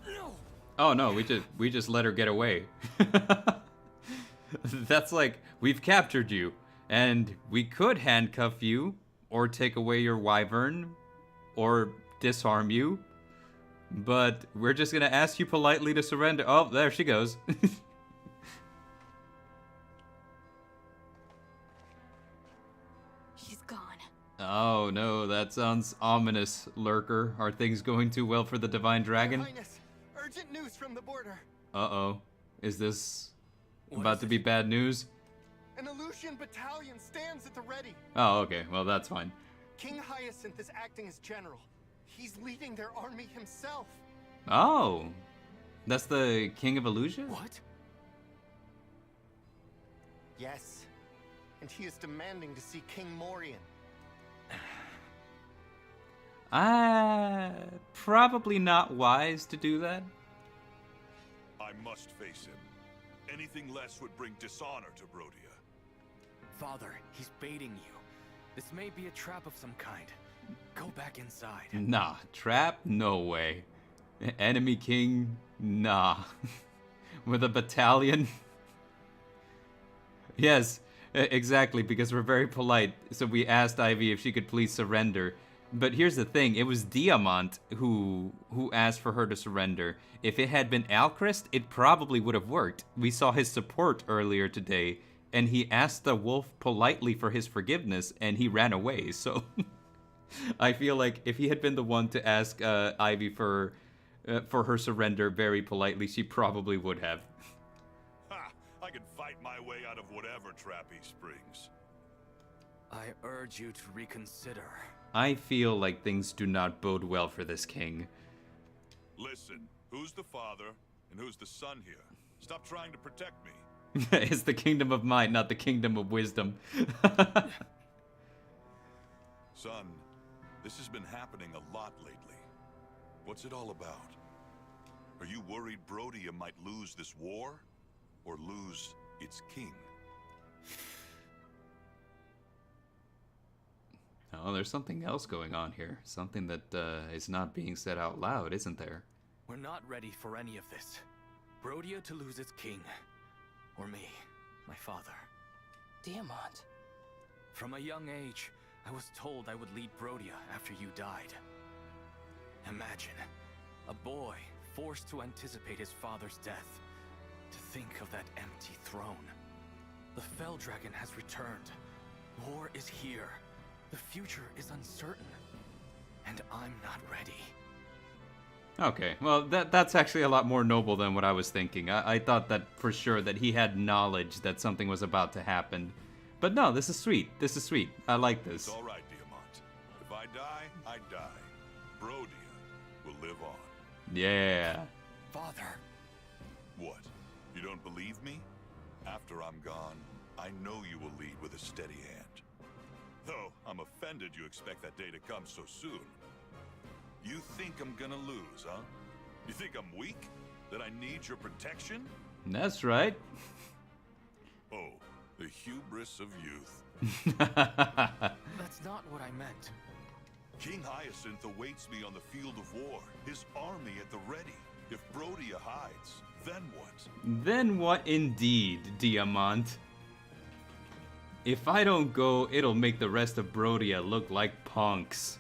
No. Oh no, we just let her get away. That's like, we've captured you, and we could handcuff you, or take away your wyvern, or disarm you, but we're just gonna ask you politely to surrender. Oh, there she goes. She's gone. Oh no, that sounds ominous, Lurker. Are things going too well for the Divine Dragon? Your Highness, urgent news from the border. Uh-oh. Is this about to be bad news? An Illusion battalion stands at the ready. Oh, okay. Well, that's fine. King Hyacinth is acting as general. He's leading their army himself. Oh. That's the King of Illusion? What? Yes. And he is demanding to see King Morian. Probably not wise to do that. I must face him. Anything less would bring dishonor to Brodia. Father, he's baiting you. This may be a trap of some kind. Go back inside. Nah, trap? No way. Enemy king? Nah. With a battalion? Yes, exactly, because we're very polite. So we asked Ivy if she could please surrender. But here's the thing, it was Diamant who asked for her to surrender. If it had been Alchrist, it probably would have worked. We saw his support earlier today, and he asked the wolf politely for his forgiveness, and he ran away, so... I feel like if he had been the one to ask Ivy for her surrender very politely, she probably would have. Ha! I can fight my way out of whatever trap he springs. I urge you to reconsider. I feel like things do not bode well for this king. Listen, who's the father and who's the son here? Stop trying to protect me. It's the kingdom of might, not the kingdom of wisdom. Son, this has been happening a lot lately. What's it all about? Are you worried Brodia might lose this war? Or lose its king? Oh, there's something else going on here. Something that is not being said out loud, isn't there? We're not ready for any of this. Brodia to lose its king. Or me, my father. Diamant. From a young age, I was told I would lead Brodia after you died. Imagine, a boy forced to anticipate his father's death. To think of that empty throne. The Fell Dragon has returned. War is here. The future is uncertain. And I'm not ready. Okay, well, that's actually a lot more noble than what I was thinking. I thought that for sure that he had knowledge that something was about to happen. But no, this is sweet. This is sweet. I like this. It's all right, Diamant. If I die, I die. Brodia will live on. Yeah. Father. What? You don't believe me? After I'm gone, I know you will lead with a steady hand. Though, I'm offended you expect that day to come so soon. You think I'm gonna lose, huh? You think I'm weak? That I need your protection? That's right. Oh, the hubris of youth. That's not what I meant. King Hyacinth awaits me on the field of war, his army at the ready. If Brodia hides, then what? Then what indeed, Diamant? If I don't go, it'll make the rest of Brodia look like punks.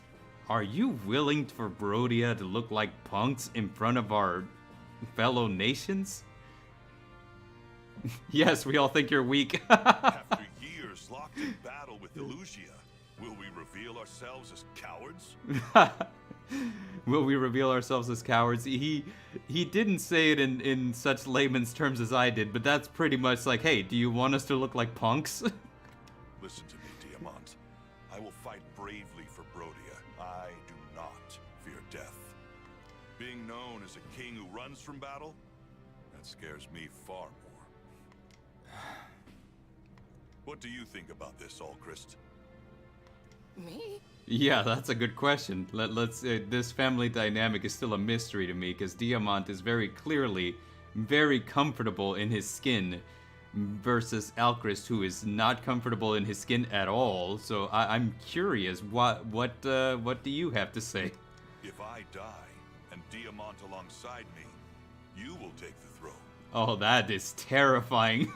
Are you willing for Brodia to look like punks in front of our fellow nations? Yes, we all think you're weak. After years locked in battle with Elusia, will we reveal ourselves as cowards? Will we reveal ourselves as cowards? He didn't say it in such layman's terms as I did, but that's pretty much like, hey, do you want us to look like punks? Listen to me, Diamant. I will fight bravely for Brodia. I do not fear death. Being known as a king who runs from battle, that scares me far more. What do you think about this, Alchrist? Me? Yeah, that's a good question. Let's. This family dynamic is still a mystery to me because Diamant is very clearly very comfortable in his skin, versus Alchrist, who is not comfortable in his skin at all. So I'm curious. What do you have to say? If I die and Diamant alongside me, you will take the throne. Oh, that is terrifying.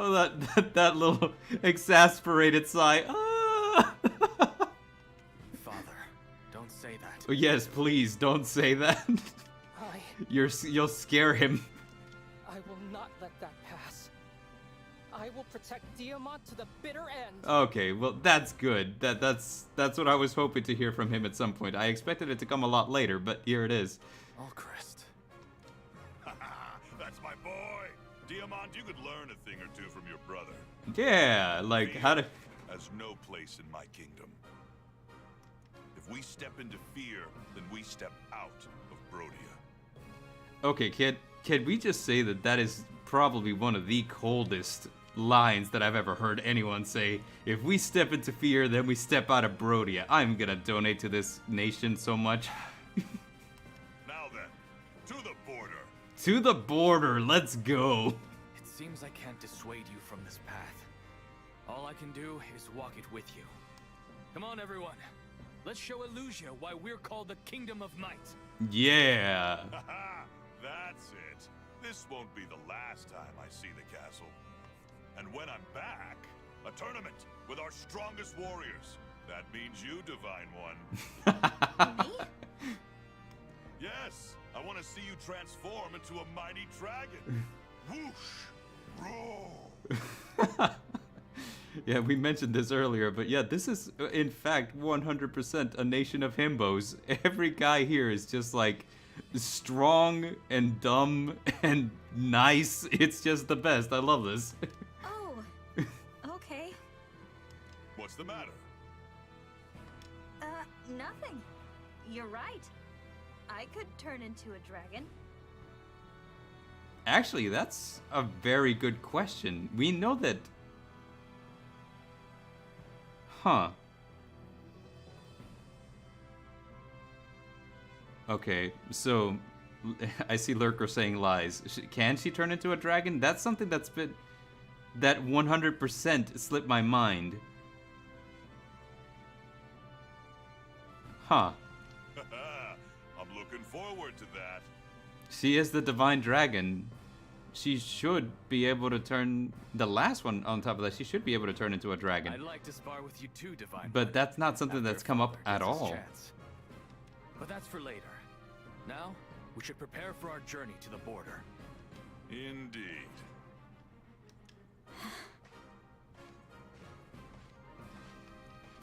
Oh, that little exasperated sigh. Father, don't say that. Oh, yes, please don't say that. You'll scare him. I will not let that pass. I will protect Diamant to the bitter end. Okay, well that's good. That's what I was hoping to hear from him at some point. I expected it to come a lot later, but here it is. Alchrist. That's my boy. Diamant, you could learn a thing or two from your brother. Yeah, like Fear how to. has no place in my kingdom. If we step into fear, then we step out of Brodia. Okay, can we just say that is probably one of the coldest lines that I've ever heard anyone say. If we step into fear, then we step out of Brodia. I'm gonna donate to this nation so much. Now then, to the border. To the border, let's go. It seems I can't dissuade you from this path. All I can do is walk it with you. Come on, everyone. Let's show Elusia why we're called the Kingdom of Might. Yeah. That's it. This won't be the last time I see the castle. And when I'm back, a tournament with our strongest warriors. That means you, Divine One. Me? Yes, I want to see you transform into a mighty dragon. Whoosh! Roar! Yeah, we mentioned this earlier, but yeah, this is in fact 100% a nation of himbos. Every guy here is just like strong and dumb and nice. It's just the best. I love this. Oh, okay. What's the matter? Nothing. You're right. I could turn into a dragon. Actually, that's a very good question. We know that... Huh. Okay, so I see Lurker saying lies. Can she turn into a dragon? That's something that's been... that 100% slipped my mind. Huh. I'm looking forward to that. She is the divine dragon. She should be able to turn... The last one on top of that, she should be able to turn into a dragon. I'd like to spar with you too, Divine. But that's not something that's come up at Gets his all. chance. But that's for later. Now, we should prepare for our journey to the border. Indeed.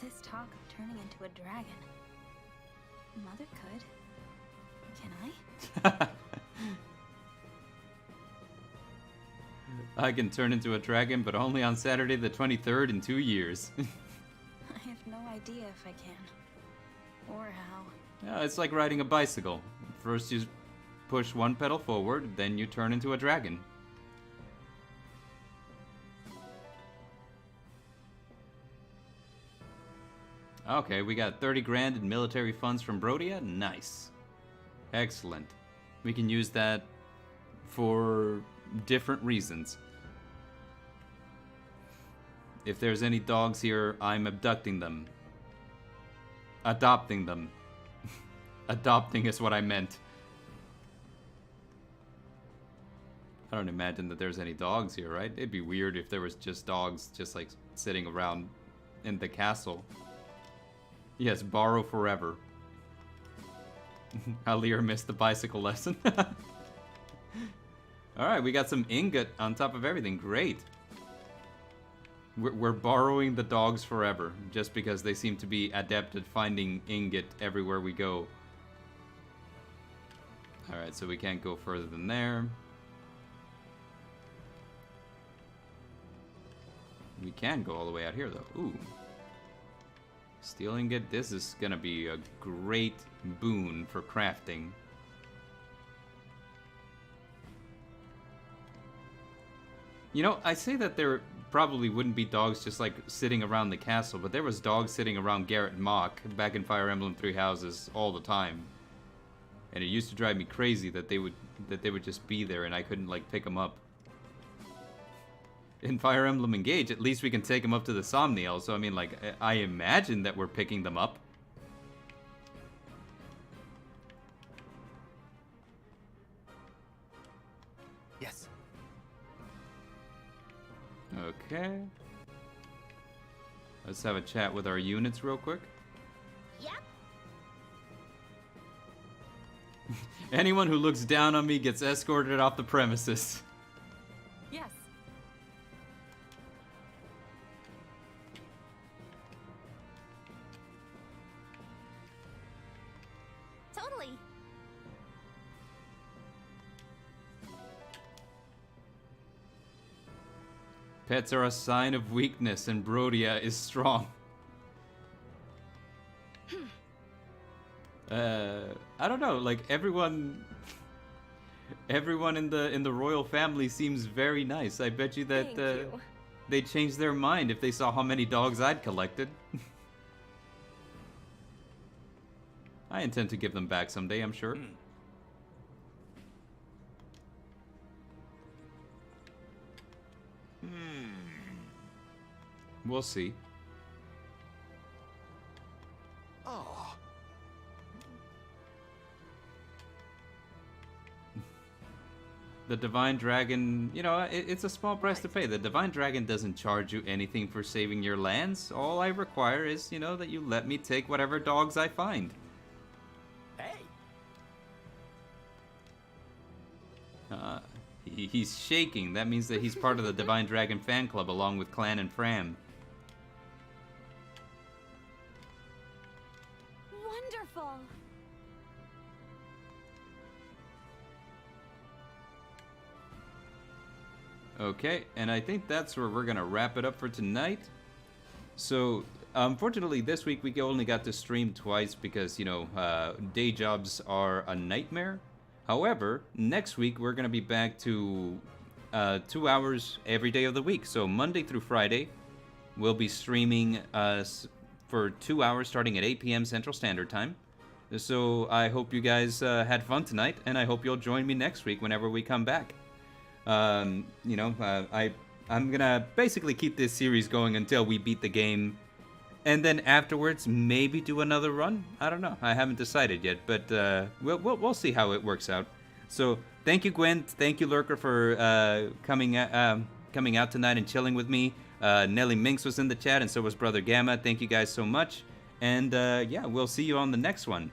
This talk of turning into a dragon. Mother could. Can I? I can turn into a dragon, but only on Saturday the 23rd in 2 years. I have no idea if I can. Or how. Yeah, it's like riding a bicycle. First you push one pedal forward, then you turn into a dragon. Okay, we got 30 grand in military funds from Brodia. Nice. Excellent. We can use that for different reasons. If there's any dogs here, I'm abducting them. Adopting them. Adopting is what I meant. I don't imagine that there's any dogs here, right? It'd be weird if there was just dogs just like sitting around in the castle. Yes, borrow forever. Alir missed the bicycle lesson. Alright, we got some ingot on top of everything. Great. We're borrowing the dogs forever, just because they seem to be adept at finding ingot everywhere we go. Alright, so we can't go further than there. We can go all the way out here, though. Ooh. Steel ingot, this is gonna be a great boon for crafting. You know, I say that there probably wouldn't be dogs just like sitting around the castle, but there was dogs sitting around Garrett Mach back in Fire Emblem Three Houses all the time. And it used to drive me crazy that they would just be there and I couldn't like pick them up. In Fire Emblem Engage, at least we can take them up to the Somniel, so I mean, like, I imagine that we're picking them up. Yes. Okay. Let's have a chat with our units real quick. Yep. Anyone who looks down on me gets escorted off the premises. Yes. Totally. Pets are a sign of weakness, and Brodia is strong. I don't know, like everyone in the royal family seems very nice. I bet you that they'd change their mind if they saw how many dogs I'd collected. I intend to give them back someday, I'm sure. We'll see. Oh. The Divine Dragon, you know, it's a small price to pay. The Divine Dragon doesn't charge you anything for saving your lands. All I require is, you know, that you let me take whatever dogs I find. Hey. He's shaking. That means that he's part of the Divine Dragon fan club along with Clan and Fram. Wonderful. Okay, and I think that's where we're gonna wrap it up for tonight. So, unfortunately, this week we only got to stream twice because, you know, day jobs are a nightmare. However, next week we're gonna be back to 2 hours every day of the week. So Monday through Friday, we'll be streaming for 2 hours starting at 8 p.m. Central Standard Time. So I hope you guys had fun tonight, and I hope you'll join me next week whenever we come back. You know, I'm gonna basically keep this series going until we beat the game, and then afterwards maybe do another run. I don't know. I haven't decided yet, but we'll see how it works out. So thank you, Gwen. Thank you, Lurker, for coming out tonight and chilling with me. Nelly Minx was in the chat, and so was Brother Gamma. Thank you guys so much, and yeah, we'll see you on the next one.